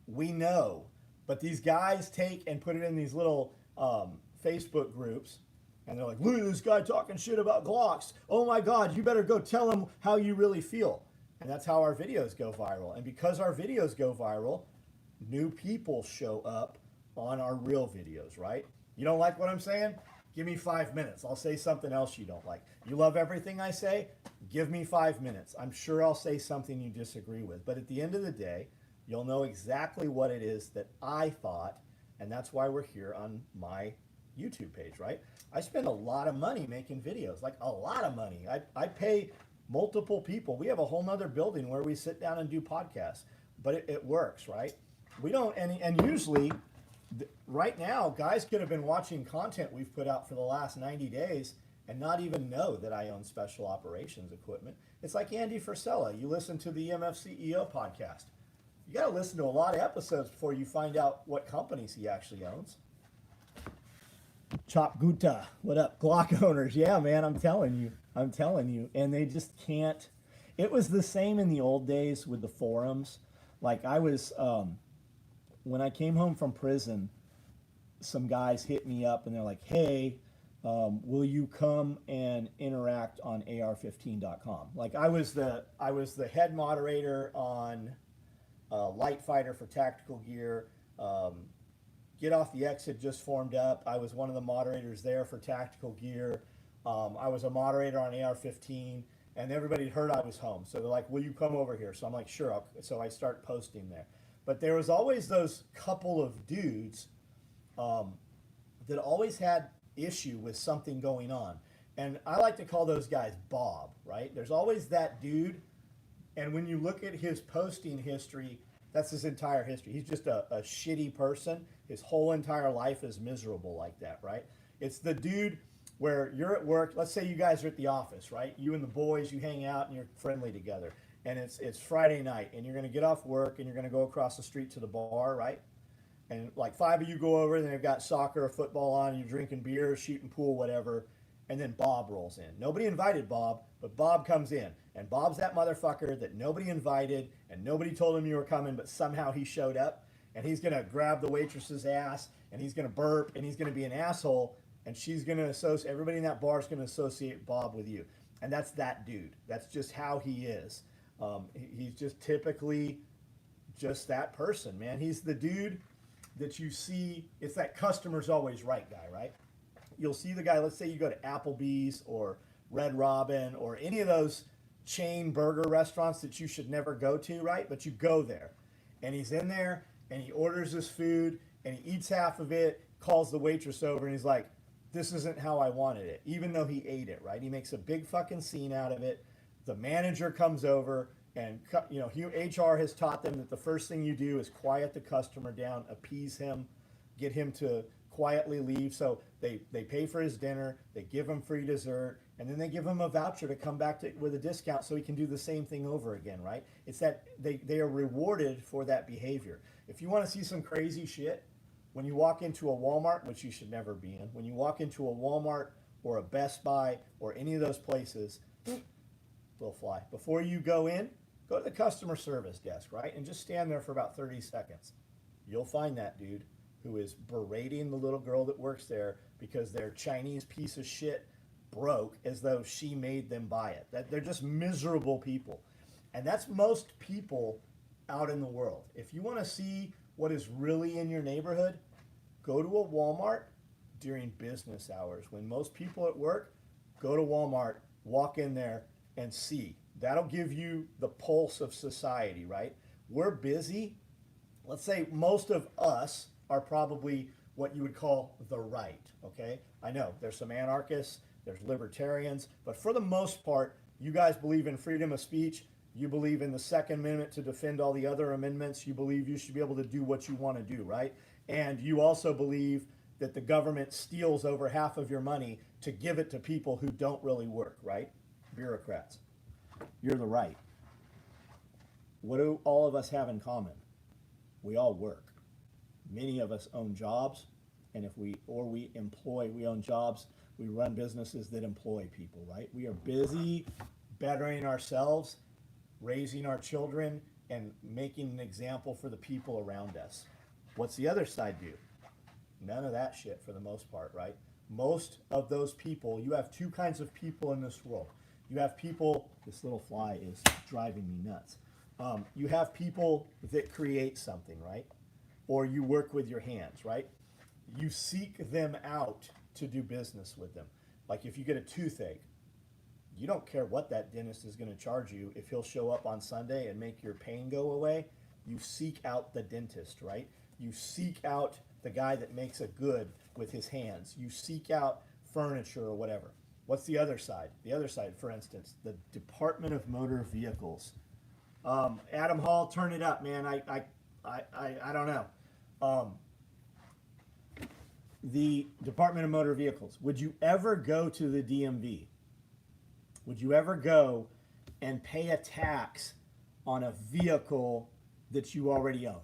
We know, but these guys take and put it in these little Facebook groups, and they're like, look at this guy talking shit about Glocks. Oh my God, you better go tell him how you really feel. And that's how our videos go viral. And because our videos go viral, new people show up on our real videos, right? You don't like what I'm saying? Give me 5 minutes. I'll say something else you don't like. You love everything I say? Give me 5 minutes. I'm sure I'll say something you disagree with. But at the end of the day, you'll know exactly what it is that I thought, and that's why we're here on my YouTube page, right? I spend a lot of money making videos, like a lot of money. I pay multiple people. We have a whole nother building where we sit down and do podcasts, but it works, right? We don't, and usually, right now, guys could have been watching content we've put out for the last 90 days and not even know that I own special operations equipment. It's like Andy Frisella. You listen to the EMF CEO podcast. You got to listen to a lot of episodes before you find out what companies he actually owns. Chop Gutta, what up? Glock owners. Yeah, man, I'm telling you. And they just can't. It was the same in the old days with the forums. Like I was, when I came home from prison, some guys hit me up and they're like, hey, will you come and interact on AR15.com? Like I was the head moderator on Light Fighter for tactical gear. Get Off the Exit just formed up. I was one of the moderators there for tactical gear. I was a moderator on AR15, and everybody heard I was home. So they're like, will you come over here? So I'm like, sure. So I start posting there. But there was always those couple of dudes that always had issue with something going on. And I like to call those guys Bob, right? There's always that dude. And when you look at his posting history, that's his entire history. He's just a shitty person. His whole entire life is miserable like that, right? It's the dude where you're at work. Let's say you guys are at the office, right? You and the boys, you hang out and you're friendly together. And it's Friday night and you're going to get off work and you're going to go across the street to the bar, right? And like 5 of you go over and they've got soccer or football on and you're drinking beer, shooting pool, whatever. And then Bob rolls in. Nobody invited Bob, but Bob comes in. And Bob's that motherfucker that nobody invited and nobody told him you were coming, but somehow he showed up. And he's going to grab the waitress's ass and he's going to burp and he's going to be an asshole. And she's going to associate, everybody in that bar is going to associate Bob with you. And that's that dude. That's just how he is. He's just typically just that person, man. He's the dude that you see. It's that customer's always right guy, right? You'll see the guy, let's say you go to Applebee's or Red Robin or any of those chain burger restaurants that you should never go to, right? But you go there and he's in there and he orders his food and he eats half of it, calls the waitress over and he's like, this isn't how I wanted it, even though he ate it, right? He makes a big fucking scene out of it. The manager comes over and, you know, HR has taught them that the first thing you do is quiet the customer down, appease him, get him to quietly leave. So they pay for his dinner, they give him free dessert, and then they give him a voucher to come back with a discount so he can do the same thing over again, right? It's that they are rewarded for that behavior. If you want to see some crazy shit, when you walk into a Walmart, which you should never be in, when you walk into a Walmart or a Best Buy or any of those places, will fly. Before you go in, go to the customer service desk, right? And just stand there for about 30 seconds. You'll find that dude who is berating the little girl that works there because their Chinese piece of shit broke as though she made them buy it. That they're just miserable people. And that's most people out in the world. If you want to see what is really in your neighborhood, go to a Walmart during business hours. When most people at work, go to Walmart, walk in there and see. That'll give you the pulse of society, right? We're busy. Let's say most of us are probably what you would call the right, okay? I know there's some anarchists, there's libertarians, but for the most part, you guys believe in freedom of speech. You believe in the Second Amendment to defend all the other amendments. You believe you should be able to do what you want to do, right? And you also believe that the government steals over half of your money to give it to people who don't really work, right? Bureaucrats. You're the right. What do all of us have in common? We all work. Many of us own jobs, and we own jobs, we run businesses that employ people, right? We are busy bettering ourselves, raising our children, and making an example for the people around us. What's the other side do? None of that shit for the most part, right? Most of those people, you have two kinds of people in this world. You have people, this little fly is driving me nuts. You have people that create something, right? Or you work with your hands, right? You seek them out to do business with them. Like if you get a toothache, you don't care what that dentist is going to charge you. If he'll show up on Sunday and make your pain go away, you seek out the dentist, right? You seek out the guy that makes a good with his hands. You seek out furniture or whatever. What's the other side? The other side, for instance, the Department of Motor Vehicles. Adam Hall, turn it up, man. I don't know. The Department of Motor Vehicles. Would you ever go to the DMV? Would you ever go and pay a tax on a vehicle that you already own?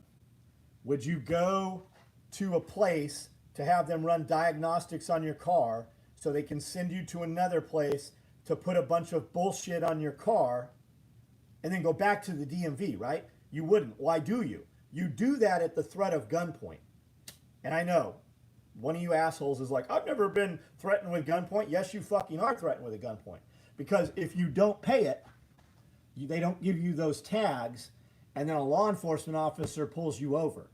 Would you go to a place to have them run diagnostics on your car so they can send you to another place to put a bunch of bullshit on your car and then go back to the DMV, right? You wouldn't. Why do you? You do that at the threat of gunpoint. And I know one of you assholes is like, I've never been threatened with gunpoint. Yes, you fucking are threatened with a gunpoint. Because if you don't pay it, they don't give you those tags, and then a law enforcement officer pulls you over.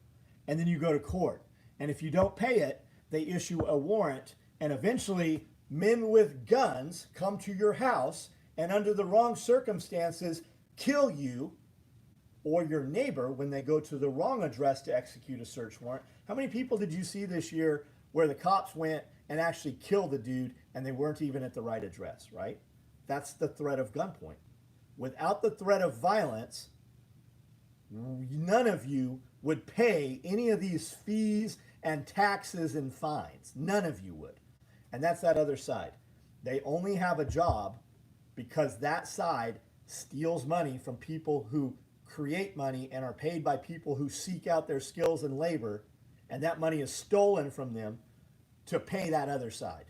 And then you go to court. And if you don't pay it, they issue a warrant, and eventually men with guns come to your house and under the wrong circumstances kill you or your neighbor when they go to the wrong address to execute a search warrant. How many people did you see this year where the cops went and actually killed the dude and they weren't even at the right address, right? That's the threat of gunpoint. Without the threat of violence, none of you would pay any of these fees and taxes and fines. None of you would. And that's that other side. They only have a job because that side steals money from people who create money and are paid by people who seek out their skills and labor, and that money is stolen from them to pay that other side.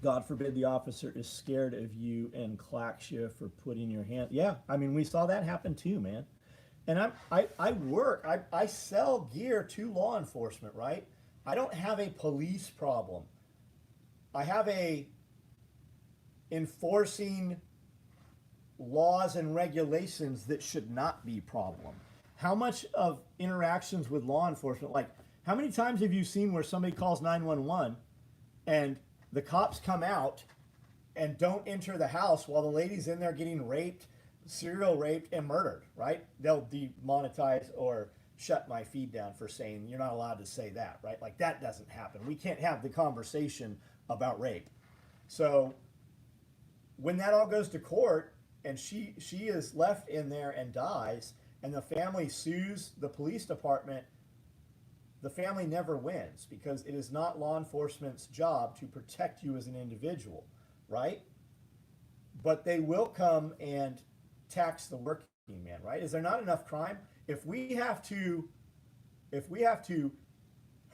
God forbid the officer is scared of you and clacks you for putting your hand. Yeah, I mean, we saw that happen too, man. And I sell gear to law enforcement, right? I don't have a police problem. I have a enforcing laws and regulations that should not be problem. How much of interactions with law enforcement, like how many times have you seen where somebody calls 911 and the cops come out and don't enter the house while the lady's in there getting raped, serial raped, and murdered, right? They'll demonetize or shut my feed down for saying you're not allowed to say that, right? Like that doesn't happen. We can't have the conversation about rape. So when that all goes to court and she is left in there and dies and the family sues the police department, the family never wins because it is not law enforcement's job to protect you as an individual, right? But they will come and tax the working man, right? Is there not enough crime? If we have to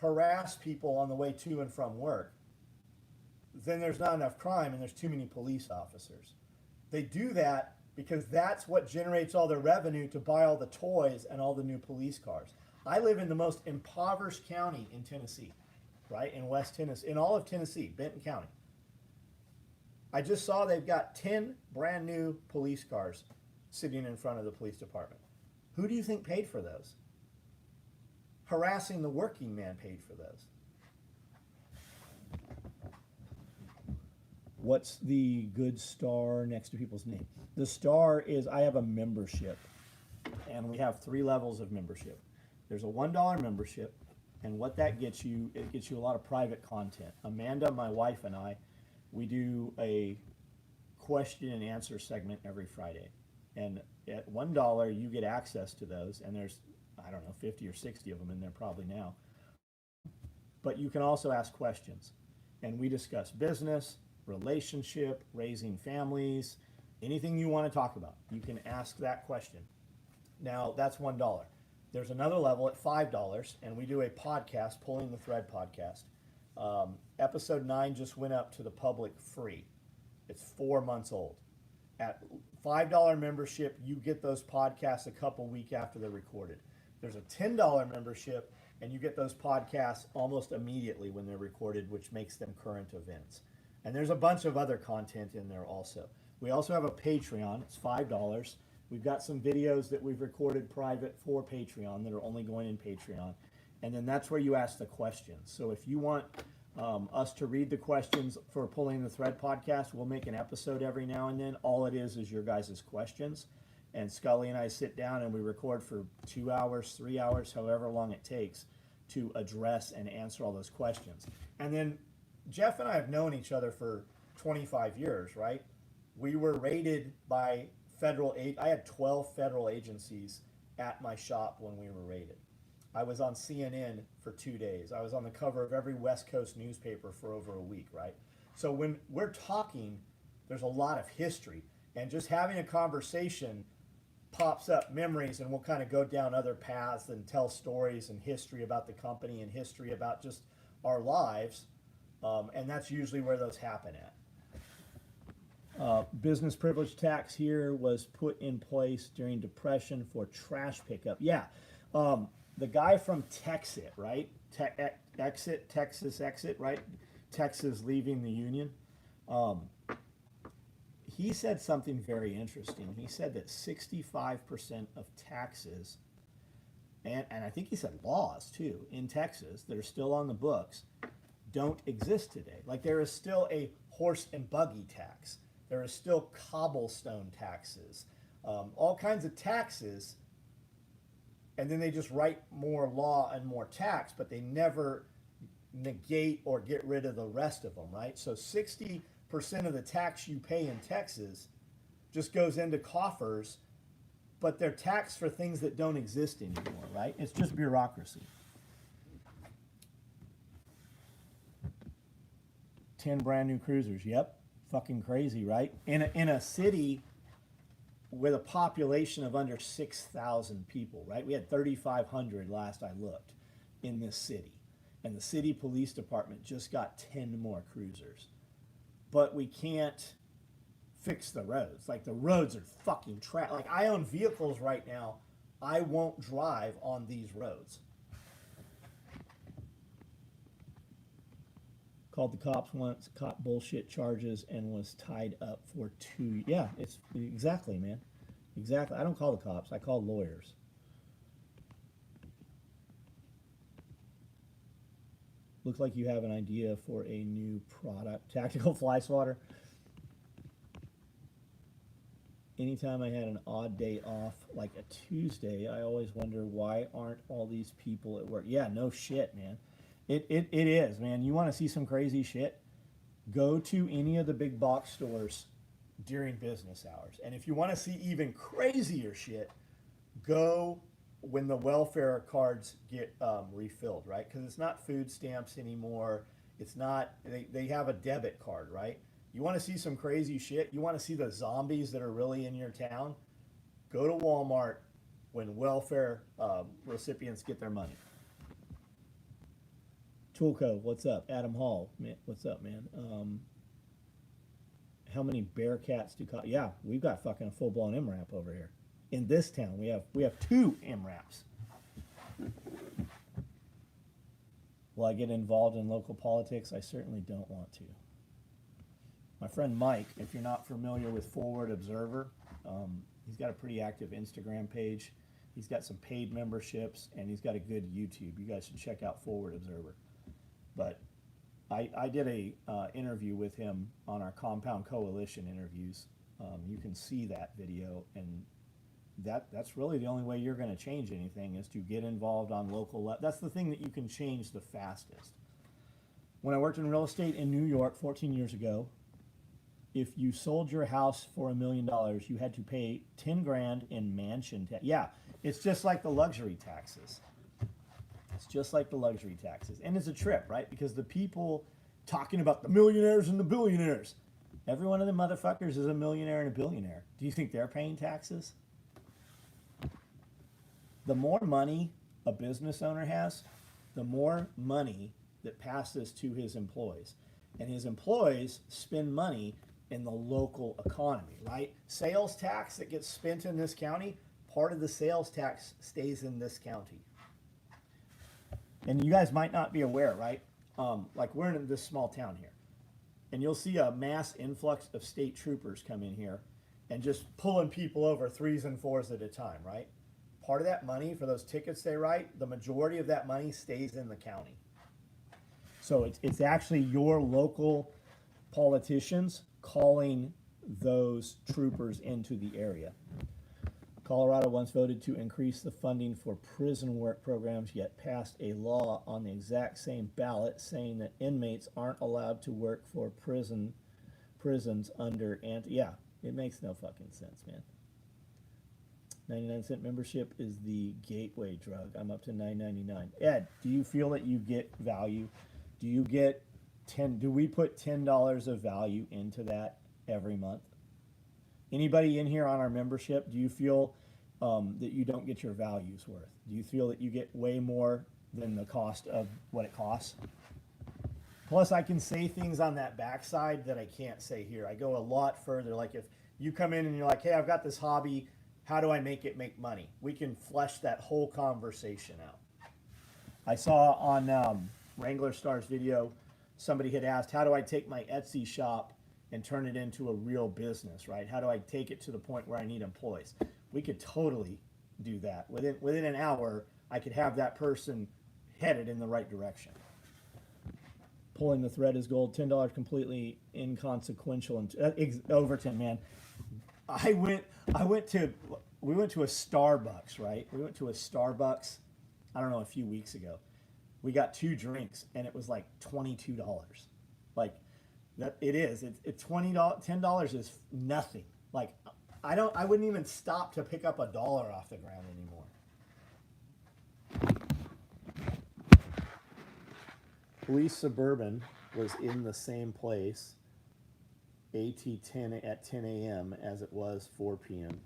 harass people on the way to and from work, then there's not enough crime and there's too many police officers. They do that because that's what generates all their revenue to buy all the toys and all the new police cars. I live in the most impoverished county in Tennessee, right? In West Tennessee, in all of Tennessee, Benton County. I just saw they've got 10 brand new police cars sitting in front of the police department. Who do you think paid for those? Harassing the working man paid for those. What's the good star next to people's name? The star is I have a membership, and we have 3 levels of membership. There's a $1 membership, and what that gets you, it gets you a lot of private content. Amanda, my wife, and I, we do a question and answer segment every Friday. And at $1, you get access to those, and there's I don't know, 50 or 60 of them in there probably now. But you can also ask questions. And we discuss business, relationship, raising families, anything you want to talk about. You can ask that question. Now, that's $1. There's another level at $5, and we do a podcast, Pulling the Thread podcast. Episode 9 just went up to the public free. It's 4 months old. At $5 membership, you get those podcasts a couple weeks after they're recorded. There's a $10 membership, and you get those podcasts almost immediately when they're recorded, which makes them current events. And there's a bunch of other content in there also. We also have a Patreon. It's $5. We've got some videos that we've recorded private for Patreon that are only going in Patreon. And then that's where you ask the questions. So if you want us to read the questions for Pulling the Thread podcast, we'll make an episode every now and then. All it is your guys' questions. And Scully and I sit down and we record for 2 hours, 3 hours, however long it takes to address and answer all those questions. And then Jeff and I have known each other for 25 years, right? We were rated by federal aid. I had 12 federal agencies at my shop when we were rated. I was on CNN for 2 days. I was on the cover of every West Coast newspaper for over a week, right? So when we're talking, there's a lot of history. And just having a conversation pops up memories, and we'll kind of go down other paths and tell stories and history about the company and history about just our lives. And that's usually where those happen at. Business privilege tax here was put in place during Depression for trash pickup. Yeah. The guy from Texas, right? Texas exit, right? Texas leaving the Union. He said something very interesting. He said that 65% of taxes, and I think he said laws too, in Texas that are still on the books, don't exist today. Like there is still a horse and buggy tax. There is still cobblestone taxes. All kinds of taxes, and then they just write more law and more tax, but they never negate or get rid of the rest of them, right? So 60% of the tax you pay in Texas just goes into coffers, but they're taxed for things that don't exist anymore, right? It's just bureaucracy. 10 brand new cruisers. Yep. Fucking crazy, right? In a city with a population of under 6,000 people, right? We had 3,500 last I looked in this city. And the city police department just got 10 more cruisers. But we can't fix the roads. Like the roads are fucking trash. Like I own vehicles right now. I won't drive on these roads. Called the cops once, caught bullshit charges, and was tied up for 2. Yeah, it's exactly, man. Exactly. I don't call the cops. I call lawyers. Looks like you have an idea for a new product. Tactical fly swatter. Anytime I had an odd day off, like a Tuesday, I always wonder why aren't all these people at work? Yeah, no shit, man. It is, man. You want to see some crazy shit? Go to any of the big box stores during business hours. And if you want to see even crazier shit, go when the welfare cards get refilled, right? Because it's not food stamps anymore. It's not, they have a debit card, right? You want to see some crazy shit? You want to see the zombies that are really in your town? Go to Walmart when welfare recipients get their money. Toolco, what's up? Adam Hall, man, what's up, man? How many Bearcats do? Yeah, we've got fucking a full-blown MRAP over here. In this town, we have 2 MRAPs. Will I get involved in local politics? I certainly don't want to. My friend Mike, if you're not familiar with Forward Observer, he's got a pretty active Instagram page. He's got some paid memberships, and he's got a good YouTube. You guys should check out Forward Observer. But I did a interview with him on our Compound Coalition interviews. You can see that video, and that's really the only way you're going to change anything is to get involved on local that's the thing that you can change the fastest. When I worked in real estate in New York 14 years ago, if you sold your house for $1 million, you had to pay 10 grand in mansion tax. Yeah, It's just like the luxury taxes. It's just like the luxury taxes. And it's a trip, right? Because the people talking about the millionaires and the billionaires, every one of them motherfuckers is a millionaire and a billionaire. Do you think they're paying taxes? The more money a business owner has, the more money that passes to his employees. And his employees spend money in the local economy, right? Sales tax that gets spent in this county, part of the sales tax stays in this county. And you guys might not be aware, right? Like we're in this small town here, and you'll see a mass influx of state troopers come in here and just pulling people over 3s and 4s at a time, right? Part of that money for those tickets they write, the majority of that money stays in the county. So it's actually your local politicians calling those troopers into the area. Colorado once voted to increase the funding for prison work programs, yet passed a law on the exact same ballot saying that inmates aren't allowed to work for prisons under yeah, it makes no fucking sense, man. 99-cent membership is the gateway drug. I'm up to $9.99. Ed, do you feel that you get value? Do you get do we put $10 of value into that every month? Anybody in here on our membership, do you feel that you don't get your values worth? Do you feel that you get way more than the cost of what it costs? Plus, I can say things on that backside that I can't say here. I go a lot further. Like if you come in and you're like, hey, I've got this hobby. How do I make it make money? We can flesh that whole conversation out. I saw on Wrangler Star's video, somebody had asked, how do I take my Etsy shop and turn it into a real business, right? How do I take it to the point where I need employees? We could totally do that. Within an hour, I could have that person headed in the right direction. Pulling the thread is gold. $10 completely inconsequential. And Overton, man, we went to a Starbucks, right? We went to a Starbucks, I don't know, a few weeks ago. We got 2 drinks and it was like $22. Like that, it is. It's $20. $10 is nothing. Like I wouldn't even stop to pick up $1 off the ground anymore. Police Suburban was in the same place at 10 a.m. as it was 4 p.m.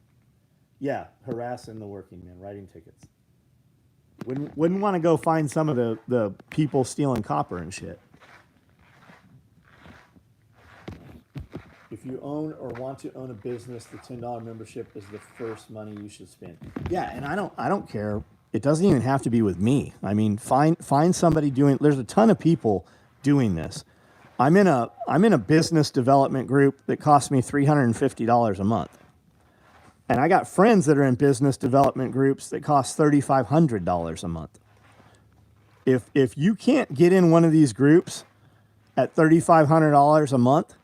Yeah, harassing the working man, writing tickets. Wouldn't want to go find some of the people stealing copper and shit. If you own or want to own a business, the $10 membership is the first money you should spend. Yeah, and I don't care. It doesn't even have to be with me. I mean, find somebody doing. There's a ton of people doing this. I'm in a business development group that costs me $350 a month. And I got friends that are in business development groups that cost $3,500 a month. If you can't get in one of these groups at $3,500 a month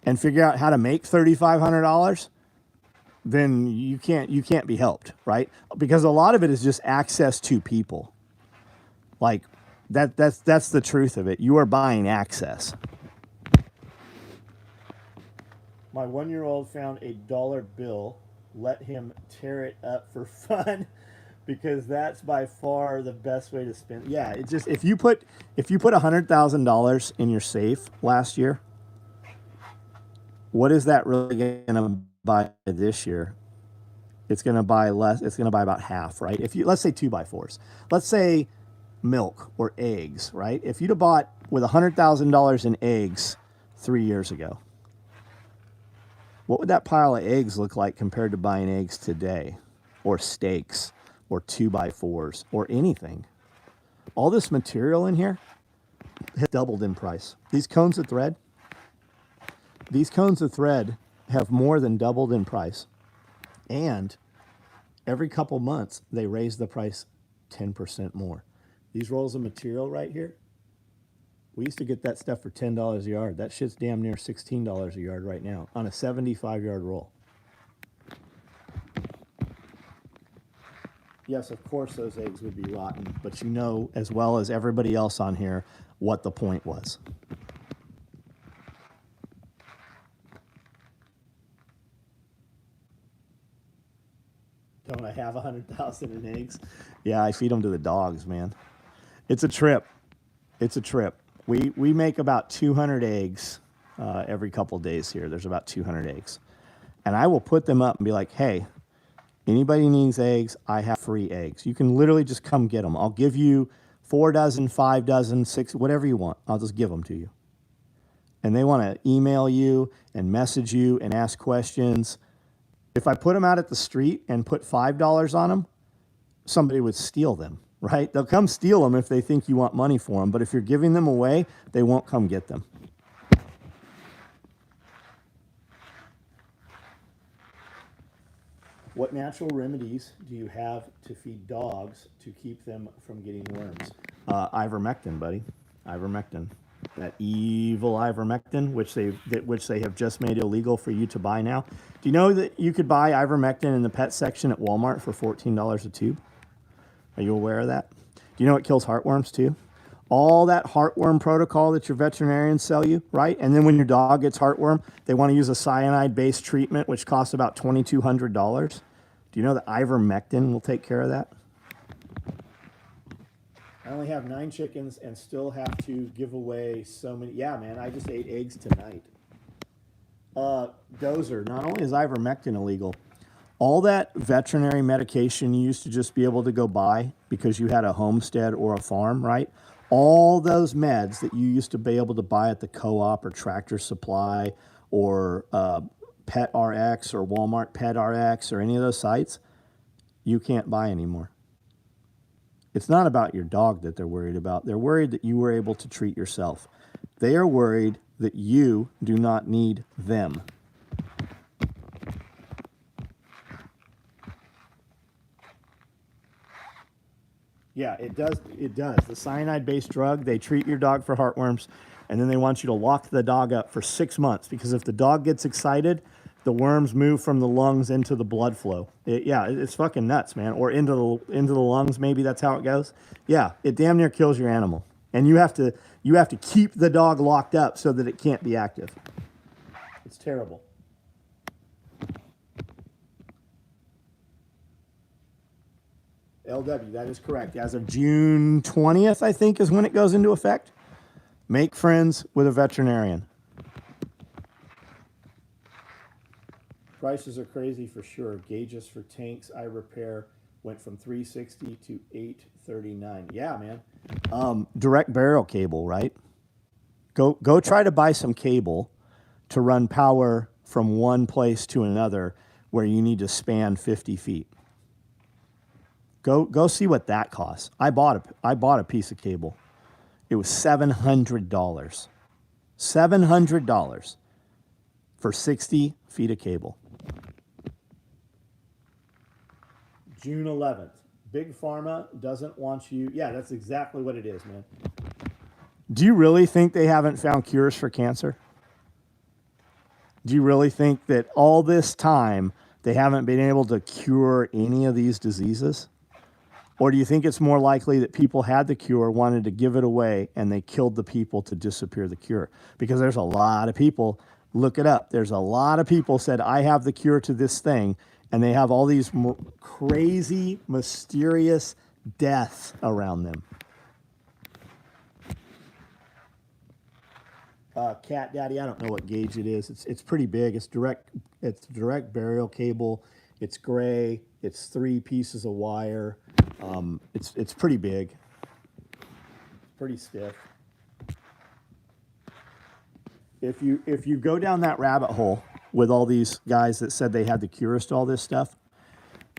and figure out how to make $3,500, then you can't be helped, right? Because a lot of it is just access to people. Like that's the truth of it. You are buying access. My 1-year-old found a $1 bill. Let him tear it up for fun, because that's by far the best way to spend. Yeah, it just if you put $100,000 in your safe last year, what is that really going to buy this year? It's going to buy less. It's going to buy about half, right? If you let's say 2x4s, let's say milk or eggs, right? If you'd have bought with $100,000 in eggs 3 years ago, what would that pile of eggs look like compared to buying eggs today, or steaks, or 2x4s, or anything? All this material in here has doubled in price. These cones of thread have more than doubled in price. And every couple months, they raise the price 10% more. These rolls of material right here, we used to get that stuff for $10 a yard. That shit's damn near $16 a yard right now on a 75-yard roll. Yes, of course those eggs would be rotten, but you know as well as everybody else on here what the point was. Don't I have 100,000 in eggs. Yeah, I feed them to the dogs, man. It's a trip. It's a trip. We make about 200 eggs every couple days here. There's about 200 eggs. And I will put them up and be like, hey, anybody needs eggs, I have free eggs. You can literally just come get them. I'll give you 4 dozen, 5 dozen, 6, whatever you want. I'll just give them to you. And they want to email you and message you and ask questions. If I put them out at the street and put $5 on them, somebody would steal them, right? They'll come steal them if they think you want money for them. But if you're giving them away, they won't come get them. What natural remedies do you have to feed dogs to keep them from getting worms? Ivermectin, buddy. Ivermectin. That evil ivermectin, which they have just made illegal for you to buy now. Do you know that you could buy ivermectin in the pet section at Walmart for $14 a tube? Are you aware of that? Do you know it kills heartworms too? All that heartworm protocol that your veterinarians sell you, right? And then when your dog gets heartworm, they want to use a cyanide-based treatment, which costs about $2,200. Do you know that ivermectin will take care of that? I only have 9 chickens and still have to give away so many. Yeah, man, I just ate eggs tonight. Dozer, not only is ivermectin illegal, all that veterinary medication you used to just be able to go buy because you had a homestead or a farm, right? All those meds that you used to be able to buy at the co-op or Tractor Supply or Pet RX or Walmart Pet RX or any of those sites, you can't buy anymore. It's not about your dog that they're worried about. They're worried that you were able to treat yourself. They are worried that you do not need them. Yeah, it does. It does. The cyanide-based drug, they treat your dog for heartworms, and then they want you to lock the dog up for 6 months, because if the dog gets excited, the worms move from the lungs into the blood flow. It's fucking nuts, man. Or into the lungs, maybe that's how it goes. Yeah, it damn near kills your animal. And you have to keep the dog locked up so that it can't be active. It's terrible. LW, that is correct. As of June 20th, I think, is when it goes into effect. Make friends with a veterinarian. Prices are crazy for sure. Gauges for tanks I repair went from $360 to $839. Yeah, man. Direct burial cable, right? Go try to buy some cable to run power from one place to another where you need to span 50 feet. Go see what that costs. I bought a piece of cable. It was $700. $700 for 60 feet of cable. June 11th. Big Pharma doesn't want you. Yeah, that's exactly what it is, man. Do you really think they haven't found cures for cancer? Do you really think that all this time they haven't been able to cure any of these diseases? Or do you think it's more likely that people had the cure, wanted to give it away, and they killed the people to disappear the cure? Because there's a lot of people, look it up, there's a lot of people said, I have the cure to this thing, and they have all these crazy, mysterious deaths around them. Cat Daddy, I don't know what gauge it is. It's pretty big. It's direct burial cable. It's gray. It's 3 pieces of wire. It's pretty big. Pretty stiff. If you go down that rabbit hole with all these guys that said they had the cures to all this stuff,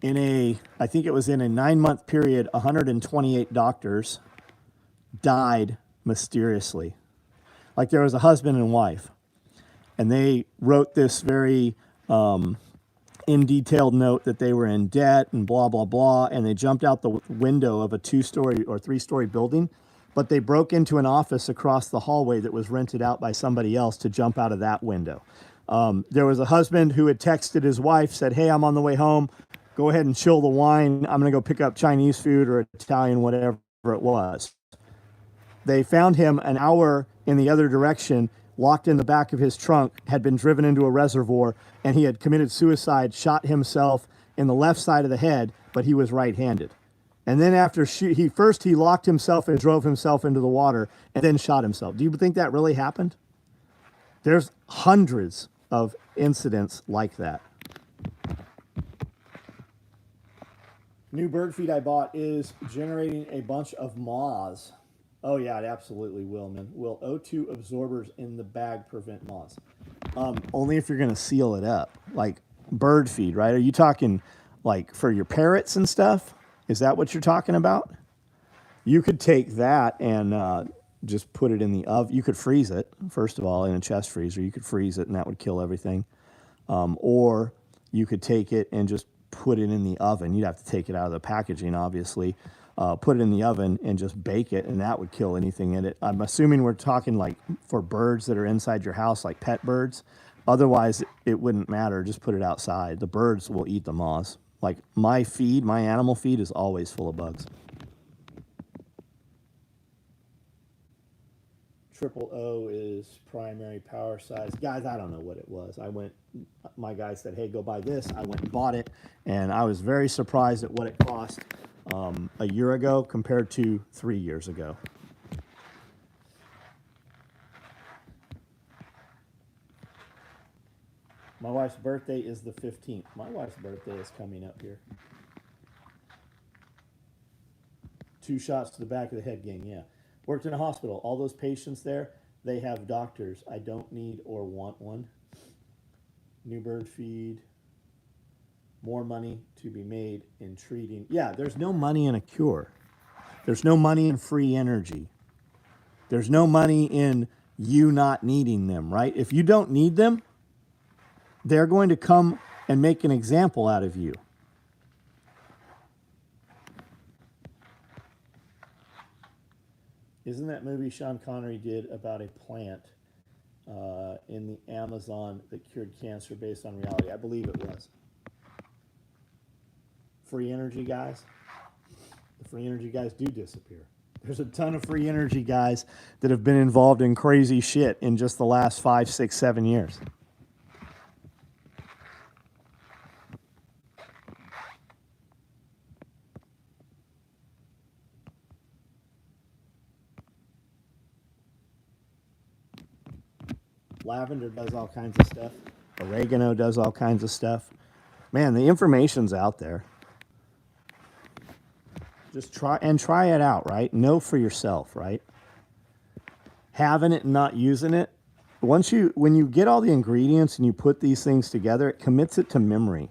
I think it was in a 9-month period, 128 doctors died mysteriously. Like there was a husband and wife, and they wrote this very in detailed note that they were in debt and blah, blah, blah, and they jumped out the window of a 2-story or 3-story building, but they broke into an office across the hallway that was rented out by somebody else to jump out of that window. There was a husband who had texted his wife, said, hey, I'm on the way home. Go ahead and chill the wine. I'm going to go pick up Chinese food or Italian, whatever it was. They found him an hour in the other direction, locked in the back of his trunk, had been driven into a reservoir, and he had committed suicide, shot himself in the left side of the head but he was right-handed. And then after he locked himself and drove himself into the water and then shot himself. Do you think that really happened? There's hundreds of incidents like that. New bird feed I bought is generating a bunch of moths. Oh yeah, it absolutely will, man. Will O2 absorbers in the bag prevent moths? Only if you're going to seal it up, like bird feed, right? Are you talking like for your parrots and stuff? Is that what you're talking about? You could take that and just put it in the oven. You could freeze it, first of all, in a chest freezer. You could freeze it, and that would kill everything. Or you could take it and just put it in the oven. You'd have to take it out of the packaging, obviously. Put it in the oven and just bake it, and that would kill anything in it. I'm assuming we're talking like for birds that are inside your house, like pet birds. Otherwise, it wouldn't matter. Just put it outside. The birds will eat the moths. Like my feed, my animal feed is always full of bugs. Triple O is primary power size. Guys, I don't know what it was. My guy said, hey, go buy this. I went and bought it, and I was very surprised at what it cost a year ago compared to 3 years ago. My wife's birthday is the 15th. My wife's birthday is coming up here. 2 shots to the back of the head, gang, yeah. Worked in a hospital. All those patients there, they have doctors. I don't need or want one. New bird feed. More money to be made in treating. Yeah, there's no money in a cure. There's no money in free energy. There's no money in you not needing them, right? If you don't need them, they're going to come and make an example out of you. Isn't that movie Sean Connery did about a plant in the Amazon that cured cancer based on reality? I believe it was. Free energy guys. The free energy guys do disappear. There's a ton of free energy guys that have been involved in crazy shit in just the last 5, 6, 7 years. Lavender does all kinds of stuff. Oregano does all kinds of stuff. Man, the information's out there. Just try it out, right? Know for yourself, right? Having it and not using it. When you get all the ingredients and you put these things together, it commits it to memory.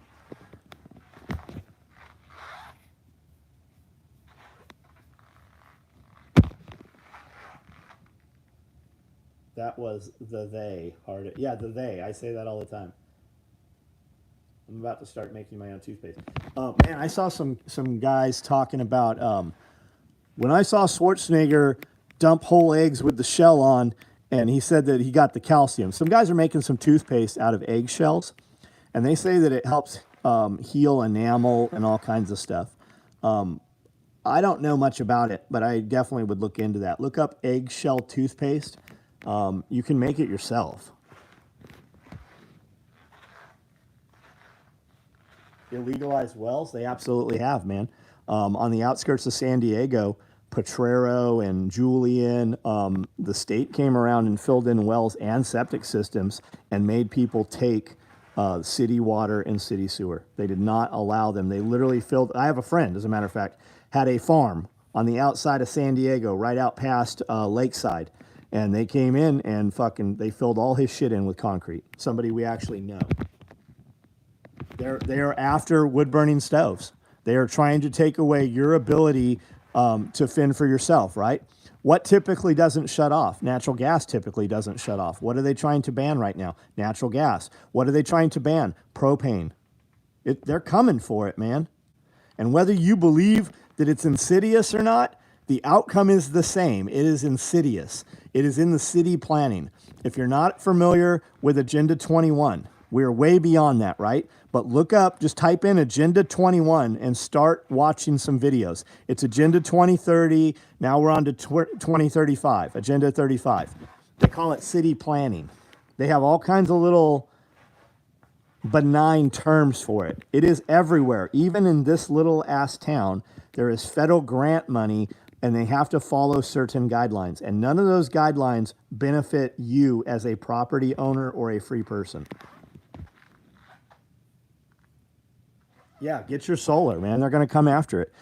That was the they. Yeah, the they. I say that all the time. I'm about to start making my own toothpaste. Man, I saw some guys talking about when I saw Schwarzenegger dump whole eggs with the shell on, and he said that he got the calcium. Some guys are making some toothpaste out of eggshells, and they say that it helps heal enamel and all kinds of stuff. I don't know much about it, but I definitely would look into that. Look up eggshell toothpaste. You can make it yourself. Illegalized wells? They absolutely have, man. On the outskirts of San Diego, Potrero and Julian, the state came around and filled in wells and septic systems and made people take city water and city sewer. They did not allow them. They literally filled. I have a friend, as a matter of fact, had a farm on the outside of San Diego, right out past Lakeside. And they came in and they filled all his shit in with concrete. Somebody we actually know. They are after wood-burning stoves. They are trying to take away your ability to fend for yourself, right? What typically doesn't shut off? Natural gas typically doesn't shut off. What are they trying to ban right now? Natural gas. What are they trying to ban? Propane. They're coming for it, man. And whether you believe that it's insidious or not, the outcome is the same. It is insidious. It is in the city planning. If you're not familiar with Agenda 21, we're way beyond that, right? But look up, just type in Agenda 21 and start watching some videos. It's Agenda 2030. Now we're on to 2035, Agenda 35. They call it city planning. They have all kinds of little benign terms for it. It is everywhere. Even in this little ass town, there is federal grant money and they have to follow certain guidelines. And none of those guidelines benefit you as a property owner or a free person. Yeah, get your solar, man. They're going to come after it.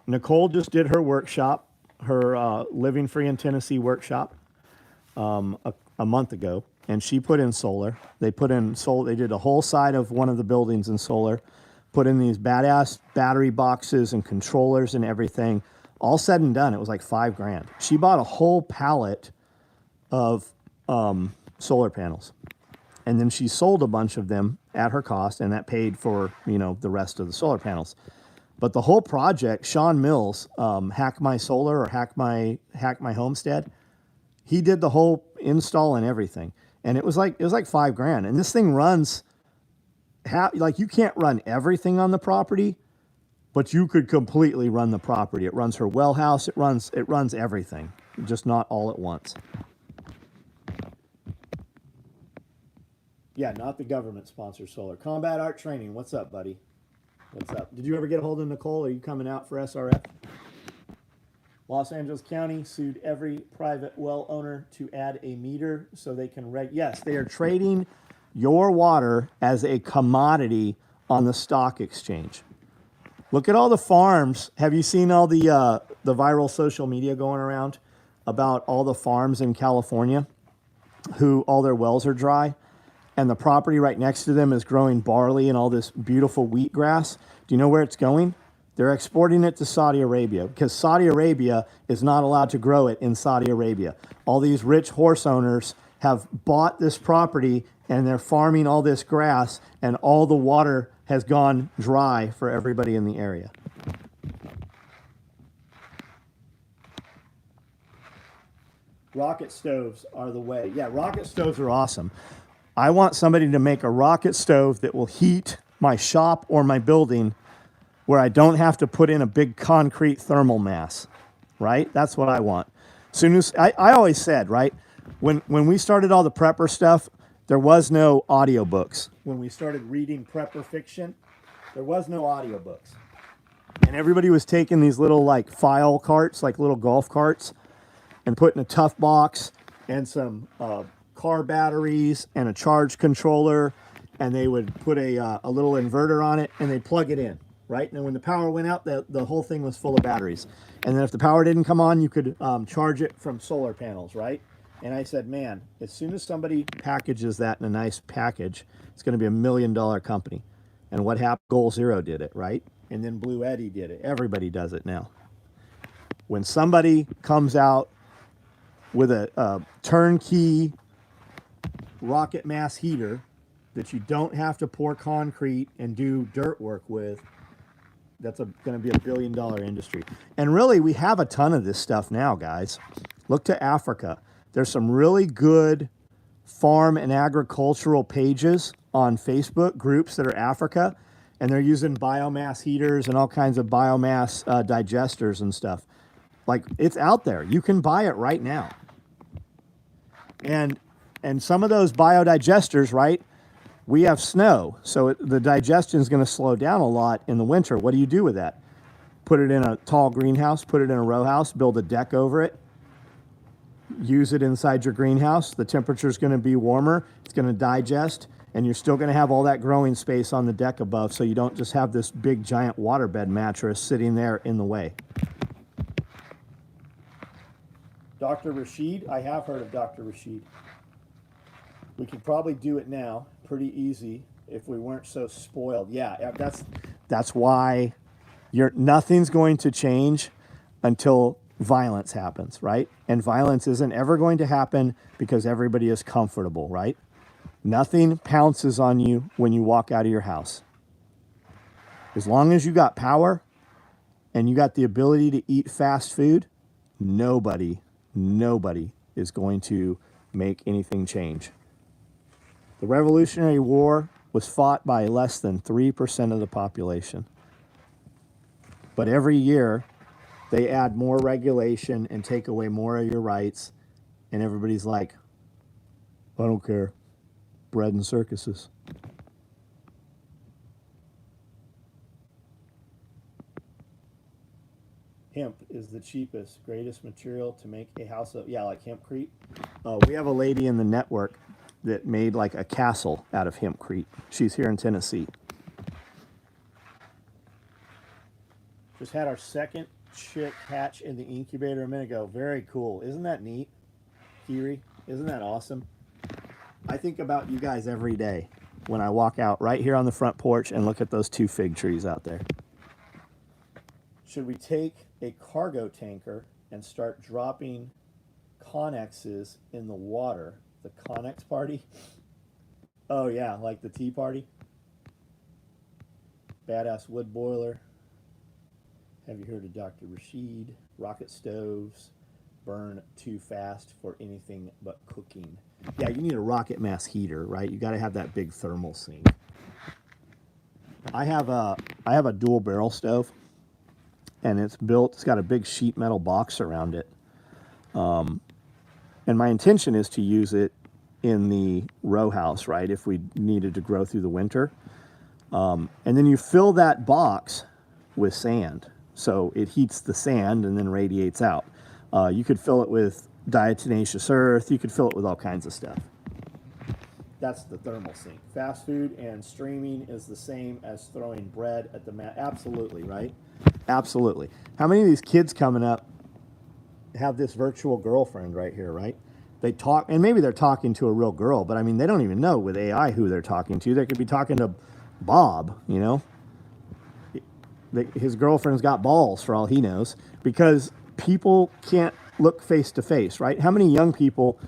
Nicole just did her workshop, her Living Free in Tennessee workshop a month ago, and she put in solar. They put in solar. They did a whole side of one of the buildings in solar, put in these badass battery boxes and controllers and everything. All said and done, it was like $5,000. She bought a whole pallet of solar panels, and then she sold a bunch of them at her cost, and that paid for, you know, the rest of the solar panels. But the whole project, Sean Mills, Hack My Solar or Hack My Homestead, he did the whole install and everything, and it was like $5,000. And this thing runs, like you can't run everything on the property, but you could completely run the property. It runs her well house. It runs everything, just not all at once. Yeah, not the government sponsored solar. Combat Art Training. What's up, buddy? What's up? Did you ever get a hold of Nicole? Are you coming out for SRF? Los Angeles County sued every private well owner to add a meter so they can yes, they are trading your water as a commodity on the stock exchange. Look at all the farms. Have you seen all the viral social media going around about all the farms in California who all their wells are dry? And the property right next to them is growing barley and all this beautiful wheatgrass. Do you know where it's going? They're exporting it to Saudi Arabia because Saudi Arabia is not allowed to grow it in Saudi Arabia. All these rich horse owners have bought this property and they're farming all this grass, and all the water has gone dry for everybody in the area. Rocket stoves are the way. Yeah, rocket stoves are awesome. I want somebody to make a rocket stove that will heat my shop or my building where I don't have to put in a big concrete thermal mass, right? That's what I want. Soon as I always said, right, when we started all the prepper stuff, there was no audiobooks. When we started reading prepper fiction, there was no audiobooks. And everybody was taking these little like file carts, like little golf carts, and putting a tough box and some car batteries and a charge controller, and they would put a little inverter on it and they'd plug it in, right? And then when the power went out, the whole thing was full of batteries. And then if the power didn't come on, you could charge it from solar panels, right? And I said, man, as soon as somebody packages that in a nice package, it's going to be $1 million company. And what happened? Goal Zero did it, right? And then Blue Eddy did it. Everybody does it now. When somebody comes out with a turnkey rocket mass heater that you don't have to pour concrete and do dirt work with, that's going to be $1 billion industry. And really, we have a ton of this stuff now, guys. Look to Africa. There's some really good farm and agricultural pages on Facebook, groups that are Africa, and they're using biomass heaters and all kinds of biomass digesters and stuff. Like, it's out there. You can buy it right now. And some of those biodigesters, right, we have snow, so the digestion is going to slow down a lot in the winter. What do you do with that? Put it in a tall greenhouse, put it in a row house, build a deck over it, use it inside your greenhouse. The temperature is going to be warmer, it's going to digest, and you're still going to have all that growing space on the deck above, so you don't just have this big giant waterbed mattress sitting there in the way. Dr. Rashid, I have heard of Dr. Rashid. We could probably do it now, pretty easy, if we weren't so spoiled. Yeah, that's why nothing's going to change until violence happens, right? And violence isn't ever going to happen because everybody is comfortable, right? Nothing pounces on you when you walk out of your house. As long as you got power and you got the ability to eat fast food, nobody is going to make anything change. The Revolutionary War was fought by less than 3% of the population. But every year, they add more regulation and take away more of your rights, and everybody's like, I don't care. Bread and circuses. Hemp is the cheapest, greatest material to make a house of. Yeah, like hempcrete. We have a lady in the network that made like a castle out of hempcrete. She's here in Tennessee. Just had our second chick hatch in the incubator a minute ago. Very cool. Isn't that neat, Kiri? Isn't that awesome? I think about you guys every day when I walk out right here on the front porch and look at those 2 fig trees out there. Should we take a cargo tanker and start dropping connexes in the water? The Connex party? Oh yeah, like the tea party? Badass wood boiler. Have you heard of Dr. Rashid? Rocket stoves burn too fast for anything but cooking. Yeah, you need a rocket mass heater, right? You got to have that big thermal sink. I have a dual barrel stove, and it's got a big sheet metal box around it. And my intention is to use it in the row house, right? If we needed to grow through the winter. And then you fill that box with sand. So it heats the sand and then radiates out. You could fill it with diatomaceous earth. You could fill it with all kinds of stuff. That's the thermal sink. Fast food and streaming is the same as throwing bread at the mat. Absolutely, right? Absolutely. How many of these kids coming up have this virtual girlfriend right here, right? They talk, and maybe they're talking to a real girl, but I mean, they don't even know with AI who they're talking to. They could be talking to Bob, you know? His girlfriend's got balls for all he knows, because people can't look face to face, right? How many young people,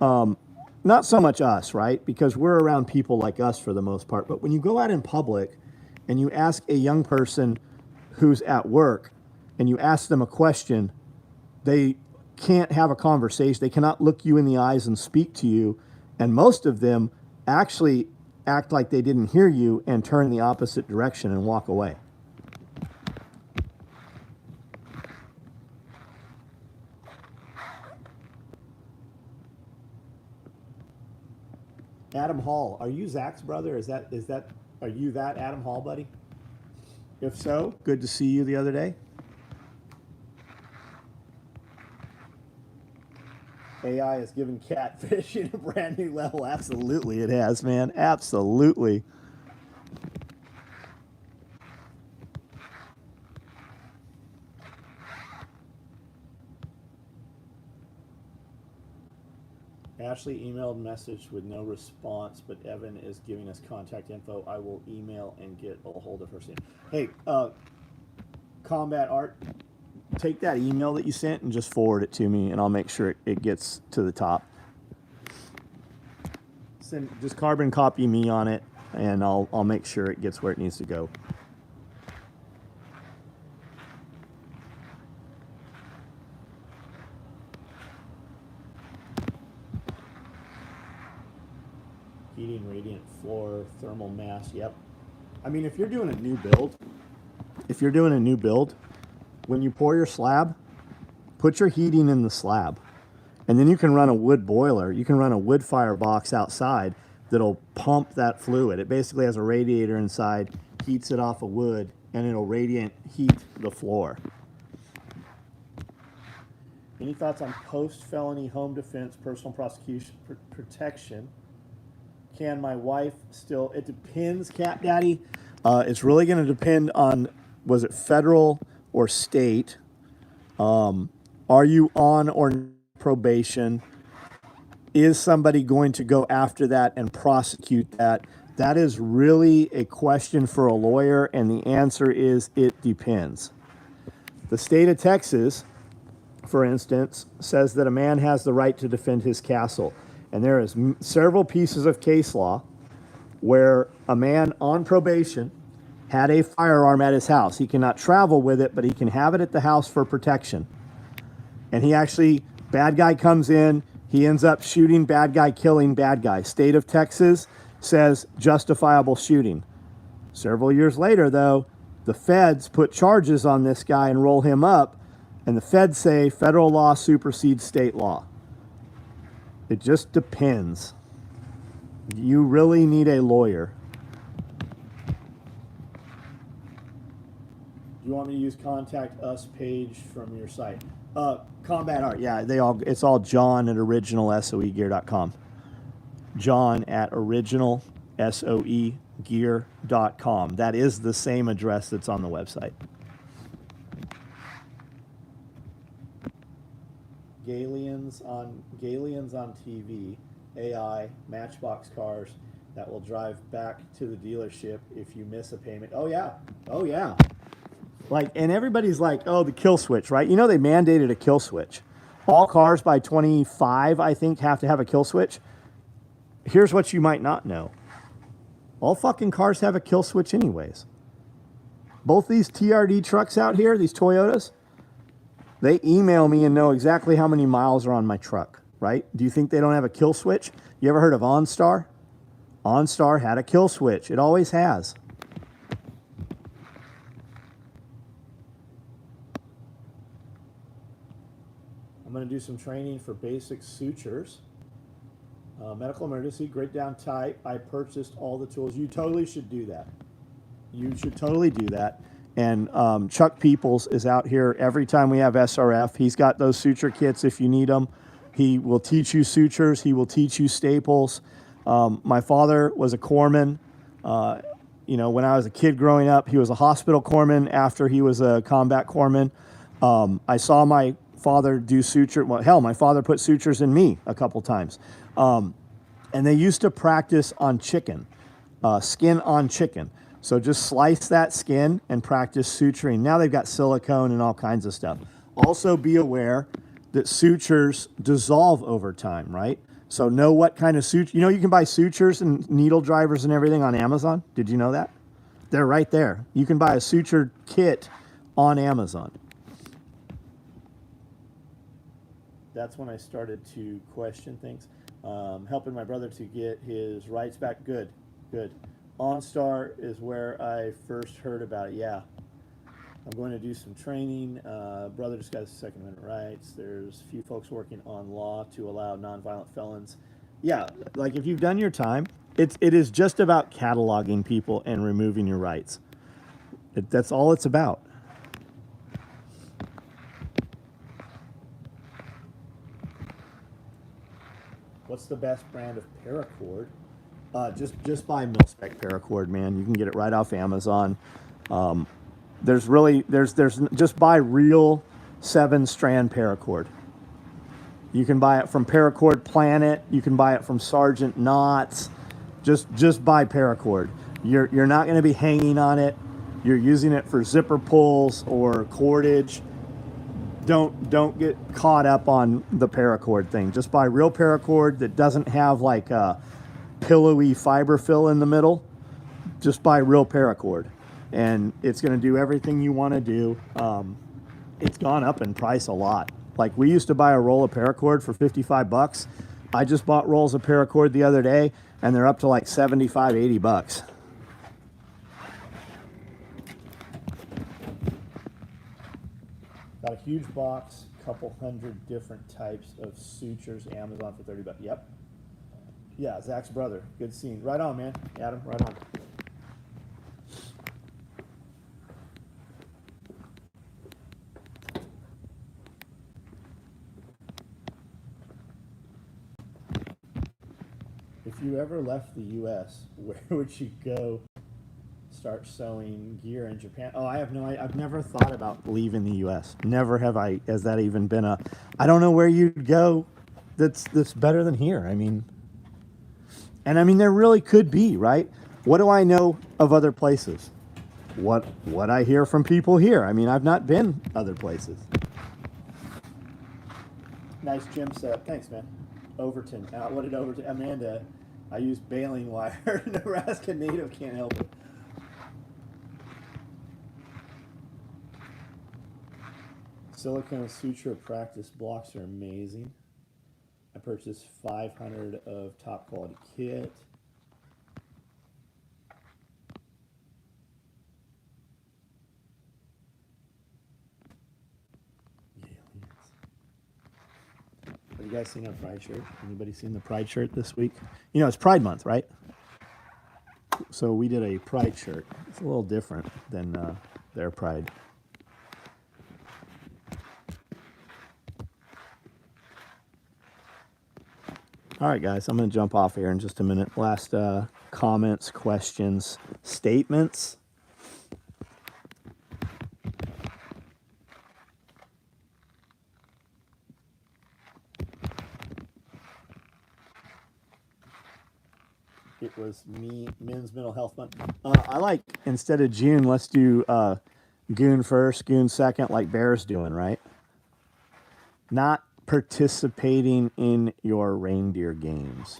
not so much us, right? Because we're around people like us for the most part, but when you go out in public and you ask a young person who's at work and you ask them a question, they can't have a conversation. They cannot look you in the eyes and speak to you. And most of them actually act like they didn't hear you and turn the opposite direction and walk away. Adam Hall, are you Zach's brother? Are you that Adam Hall, buddy? If so, good to see you the other day. AI has given catfishing a brand new level. Absolutely it has, man. Absolutely. Ashley emailed message with no response, but Evan is giving us contact info. I will email and get a hold of her soon. Hey, Combat Art, take that email that you sent and just forward it to me, and I'll make sure it gets to the top. Just carbon copy me on it, and I'll make sure it gets where it needs to go. Heating, radiant floor, thermal mass. Yep. I mean, if you're doing a new build, when you pour your slab, put your heating in the slab. And then you can run a wood boiler. You can run a wood fire box outside that'll pump that fluid. It basically has a radiator inside, heats it off of wood, and it'll radiant heat the floor. Any thoughts on post-felony home defense, personal prosecution, protection? Can my wife still? It depends, Cat Daddy. It's really going to depend on, was it federal or state? Are you on or probation? Is somebody going to go after that and prosecute that? That is really a question for a lawyer, and the answer is it depends. The state of Texas, for instance, says that a man has the right to defend his castle. And there is several pieces of case law where a man on probation had a firearm at his house. He cannot travel with it, but he can have it at the house for protection. And he actually, bad guy comes in, he ends up shooting bad guy, killing bad guy. State of Texas says justifiable shooting. Several years later, though, the feds put charges on this guy and roll him up, and the feds say federal law supersedes state law. It just depends. You really need a lawyer. you want me to use contact us page from your site? Combat Art, yeah, it's all John at originalsoegear.com. John at originalsoegear.com. That is the same address that's on the website. Galians on TV, AI, Matchbox cars that will drive back to the dealership if you miss a payment. Oh yeah. Oh yeah. Like, and everybody's like, oh, the kill switch, right? You know, they mandated a kill switch. All cars by 25, I think, have to have a kill switch. Here's what you might not know. All fucking cars have a kill switch anyways. Both these TRD trucks out here, these Toyotas, they email me and know exactly how many miles are on my truck, right? Do you think they don't have a kill switch? You ever heard of OnStar? OnStar had a kill switch. It always has. I'm going to do some training for basic sutures. Medical emergency, grit down tight. I purchased all the tools. You totally should do that. You should totally do that. And Chuck Peoples is out here every time we have SRF. He's got those suture kits if you need them. He will teach you sutures. He will teach you staples. My father was a corpsman. You know, when I was a kid growing up, he was a hospital corpsman after he was a combat corpsman. I saw my father do suture. Well, hell, my father put sutures in me a couple times. And they used to practice on chicken, skin on chicken. So just slice that skin and practice suturing. Now they've got silicone and all kinds of stuff. Also be aware that sutures dissolve over time, right? So know what kind of suture. You know, you can buy sutures and needle drivers and everything on Amazon. Did you know that? They're right there. You can buy a suture kit on Amazon. That's when I started to question things. Helping my brother to get his rights back. Good, good. OnStar is where I first heard about it. Yeah. I'm going to do some training. Brother just got his Second Amendment rights. There's a few folks working on law to allow nonviolent felons. Yeah, like if you've done your time, it is just about cataloging people and removing your rights. That's all it's about. What's the best brand of paracord? Just buy mil-spec paracord, man. You can get it right off Amazon. There's just buy real 7-strand paracord. You can buy it from Paracord Planet. You can buy it from Sergeant Knott's. Just buy paracord. You're not going to be hanging on it. You're using it for zipper pulls or cordage. Don't get caught up on the paracord thing. Just buy real paracord that doesn't have like a pillowy fiber fill in the middle. Just buy real paracord, and it's going to do everything you want to do. It's gone up in price a lot. Like we used to buy a roll of paracord for $55. I just bought rolls of paracord the other day, and they're up to like $75, $80. Got a huge box, couple hundred different types of sutures, Amazon for $30. Yep. Yeah, Zach's brother. Good scene. Right on, man. Adam, right on. If you ever left the U.S., where would you go start sewing gear in Japan? Oh, I have no idea. I've never thought about leaving the U.S. Never have I. Has that even been a... I don't know where you'd go that's better than here. I mean... And I mean, there really could be, right? What do I know of other places? What I hear from people here. I mean, I've not been other places. Nice gym set. Thanks, man. Overton. What did Overton? Amanda, I use baling wire. Nebraska native can't help it. Silicone suture practice blocks are amazing. I purchased 500 of top quality kit. Have you guys seen our Pride shirt? Anybody seen the Pride shirt this week? You know, it's Pride Month, right? So we did a Pride shirt. It's a little different than their Pride. All right, guys, I'm going to jump off here in just a minute. Last comments, questions, statements. It was Men's Mental Health Month. I like, instead of June, let's do Goon first, Goon second, like Bear's doing, right? Not participating in your reindeer games.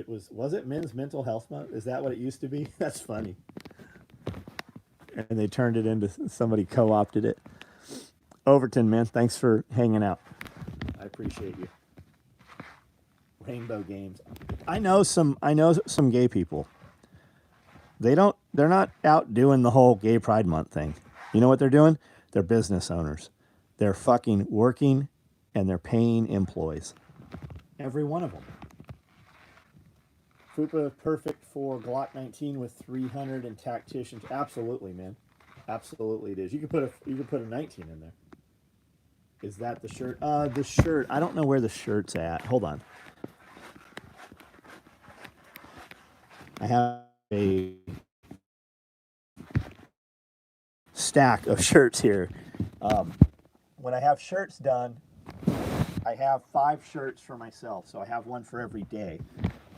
Was it Men's Mental Health Month? Is that what it used to be? That's funny. And they turned it into, somebody co-opted it. Overton, man, thanks for hanging out. I appreciate you. Rainbow games. I know some gay people. They're not out doing the whole gay pride month thing. You know what they're doing? They're business owners. They're fucking working and they're paying employees. Every one of them. Fupa perfect for Glock 19 with 300 and tacticians. Absolutely, man. Absolutely it is. You could put a 19 in there. Is that the shirt? The shirt. I don't know where the shirt's at. Hold on. I have a stack of shirts here. When I have shirts done, I have 5 shirts for myself. So I have one for every day.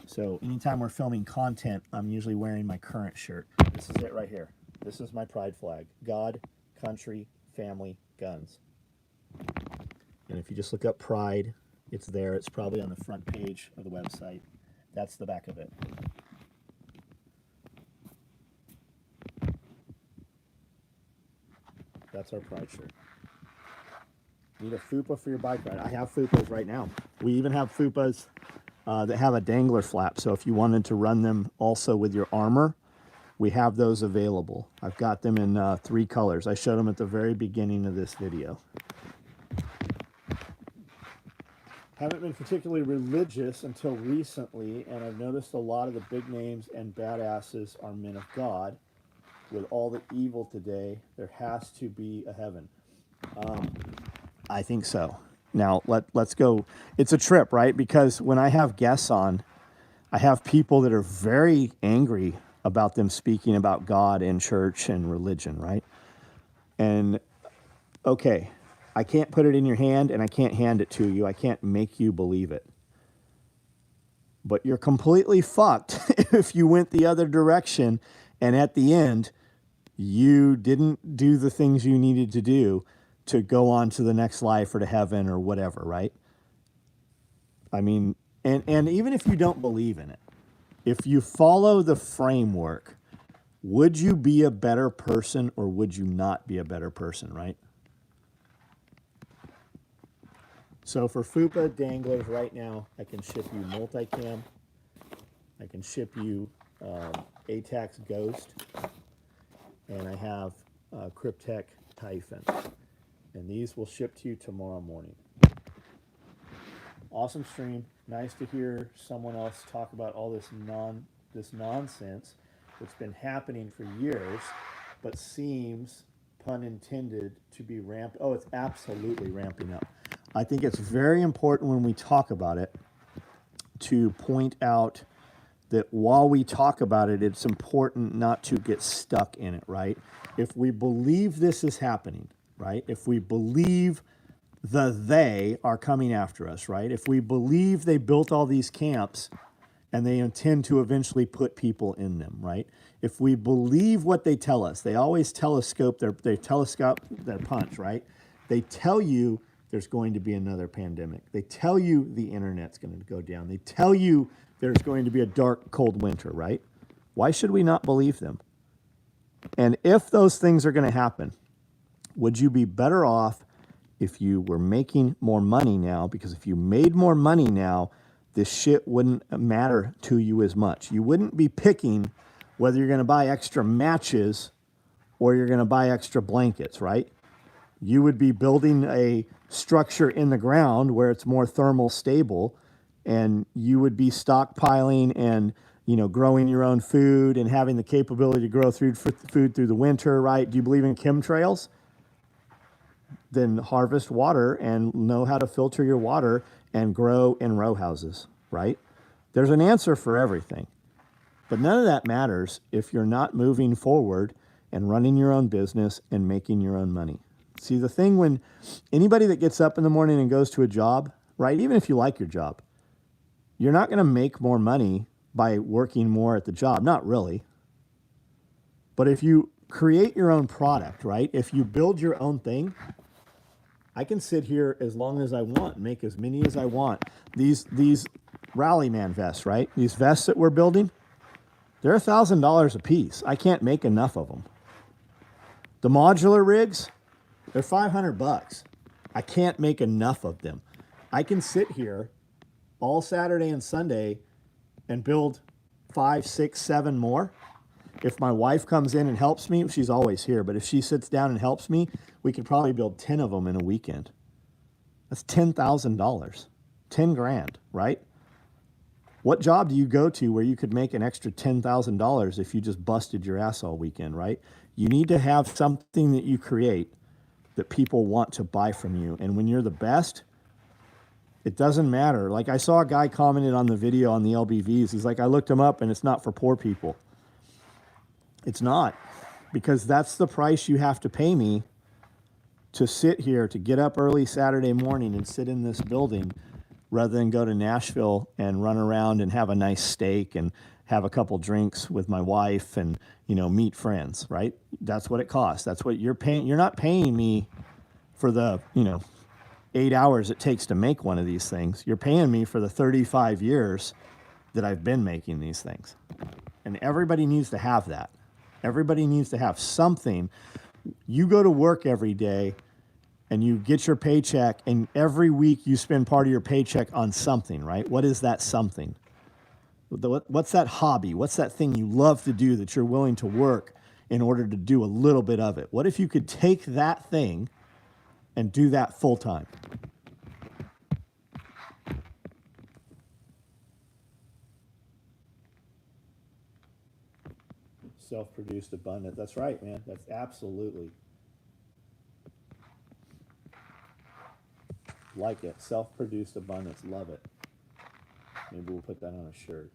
So anytime we're filming content, I'm usually wearing my current shirt. This is it right here. This is my pride flag. God, country, family, guns. And if you just look up pride, it's there. It's probably on the front page of the website. That's the back of it. That's our pride shirt. Need a fupa for your bike ride. I have fupas right now. We even have fupas that have a dangler flap. So if you wanted to run them also with your armor, we have those available. I've got them in 3 colors. I showed them at the very beginning of this video. Haven't been particularly religious until recently, and I've noticed a lot of the big names and badasses are men of God. With all the evil today, there has to be a heaven. I think so. Now, let's go. It's a trip, right? Because when I have guests on, I have people that are very angry about them speaking about God and church and religion, right? And, okay, I can't put it in your hand and I can't hand it to you. I can't make you believe it. But you're completely fucked if you went the other direction and at the end, you didn't do the things you needed to do to go on to the next life or to heaven or whatever, right? I mean, and even if you don't believe in it, if you follow the framework, would you be a better person or would you not be a better person, right? So for Fupa danglers right now, I can ship you multicam. I can ship you ATAX Ghost. And I have Cryptek Typhon. And these will ship to you tomorrow morning. Awesome stream. Nice to hear someone else talk about all this nonsense that's been happening for years, but seems, pun intended, to be ramped. Oh, it's absolutely ramping up. I think it's very important when we talk about it to point out that while we talk about it, it's important not to get stuck in it, right? If we believe this is happening, right? If we believe they are coming after us, right? If we believe they built all these camps and they intend to eventually put people in them, right? If we believe what they tell us, they always telescope their punch, right? They tell you there's going to be another pandemic. They tell you the internet's going to go down. They tell you there's going to be a dark, cold winter, right? Why should we not believe them? And if those things are going to happen, would you be better off if you were making more money now? Because if you made more money now, this shit wouldn't matter to you as much. You wouldn't be picking whether you're going to buy extra matches or you're going to buy extra blankets, right? You would be building a structure in the ground where it's more thermal stable, and you would be stockpiling and growing your own food and having the capability to grow food through the winter, right? Do you believe in chemtrails? Then harvest water and know how to filter your water and grow in row houses, right? There's an answer for everything. But none of that matters if you're not moving forward and running your own business and making your own money. See, the thing when anybody that gets up in the morning and goes to a job, right, even if you like your job, you're not going to make more money by working more at the job. Not really. But if you create your own product, right, if you build your own thing, I can sit here as long as I want, make as many as I want. These Rallyman vests, right? These vests that we're building, they're $1,000 a piece. I can't make enough of them. The modular rigs, they're $500. I can't make enough of them. I can sit here all Saturday and Sunday and build 5, 6, 7 more. If my wife comes in and helps me, she's always here, but if she sits down and helps me, we could probably build 10 of them in a weekend. That's $10,000, 10 grand, right? What job do you go to where you could make an extra $10,000 if you just busted your ass all weekend, right? You need to have something that you create that people want to buy from you. And when you're the best, it doesn't matter. Like I saw a guy commented on the video on the LBVs. He's like, I looked them up and it's not for poor people. It's not, because that's the price you have to pay me to sit here, to get up early Saturday morning and sit in this building rather than go to Nashville and run around and have a nice steak and have a couple drinks with my wife and, meet friends, right? That's what it costs. That's what you're paying. You're not paying me for the, 8 hours it takes to make one of these things. You're paying me for the 35 years that I've been making these things. And everybody needs to have that. Everybody needs to have something. You go to work every day and you get your paycheck, and every week you spend part of your paycheck on something, right? What is that something? What's that hobby? What's that thing you love to do that you're willing to work in order to do a little bit of it? What if you could take that thing and do that full time? Self-produced abundance. That's right, man. That's absolutely. Like it. Self-produced abundance. Love it. Maybe we'll put that on a shirt.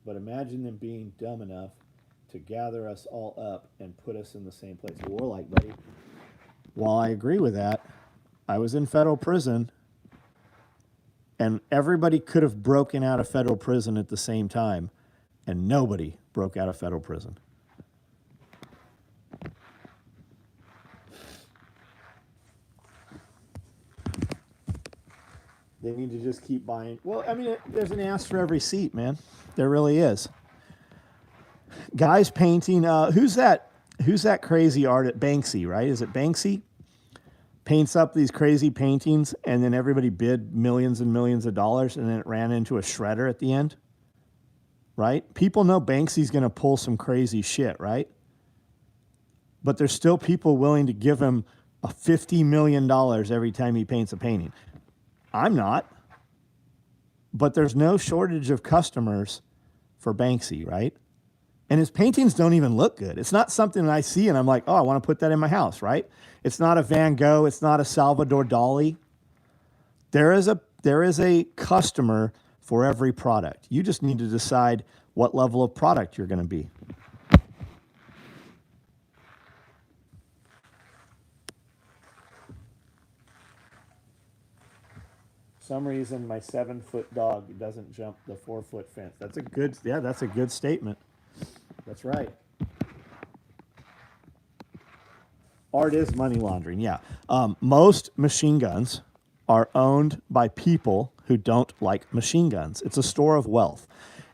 But imagine them being dumb enough to gather us all up and put us in the same place. We're like, buddy, while I agree with that, I was in federal prison, and everybody could have broken out of federal prison at the same time, and nobody broke out of federal prison. They need to just keep buying. Well, I mean, there's an ass for every seat, man. There really is. Guys painting. Who's that crazy artist? Banksy, right? Is it Banksy? Paints up these crazy paintings, and then everybody bid millions and millions of dollars, and then it ran into a shredder at the end, right? People know Banksy's going to pull some crazy shit, right? But there's still people willing to give him a $50 million every time he paints a painting. I'm not. But there's no shortage of customers for Banksy, right? And his paintings don't even look good. It's not something that I see and I'm like, oh, I want to put that in my house, right? It's not a Van Gogh. It's not a Salvador Dali. There is a customer for every product. You just need to decide what level of product you're going to be. Some reason my 7-foot dog doesn't jump the 4-foot fence. That's a good statement. That's right. Art is money laundering, yeah. Most machine guns are owned by people who don't like machine guns. It's a store of wealth.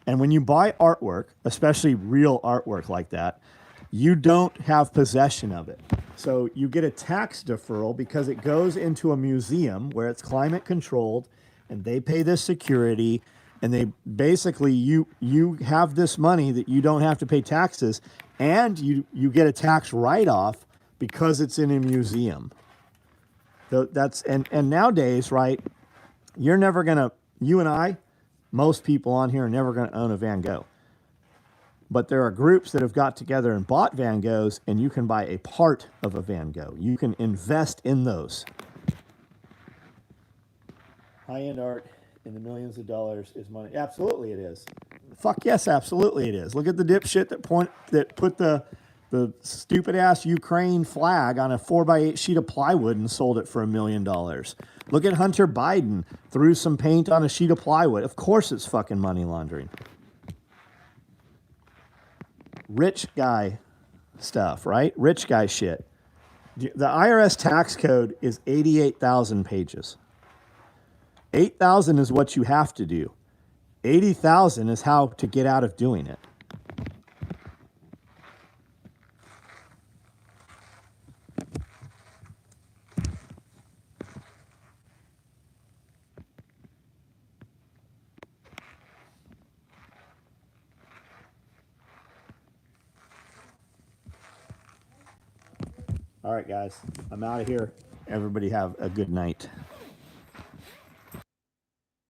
And when you buy artwork, especially real artwork like that, you don't have possession of it. So you get a tax deferral because it goes into a museum where it's climate controlled and they pay the security, and they basically, you have this money that you don't have to pay taxes, and you get a tax write-off because it's in a museum. That's and nowadays, right, you and I, most people on here are never going to own a Van Gogh. But there are groups that have got together and bought Van Goghs, and you can buy a part of a Van Gogh. You can invest in those. High-end art in the millions of dollars is money. Absolutely it is. Fuck yes, absolutely it is. Look at the dipshit that put the stupid ass Ukraine flag on a 4x8 sheet of plywood and sold it for $1 million. Look at Hunter Biden, threw some paint on a sheet of plywood. Of course it's fucking money laundering. Rich guy stuff, right? Rich guy shit. The IRS tax code is 88,000 pages. 8,000 is what you have to do. 80,000 is how to get out of doing it. All right, guys, I'm out of here. Everybody have a good night.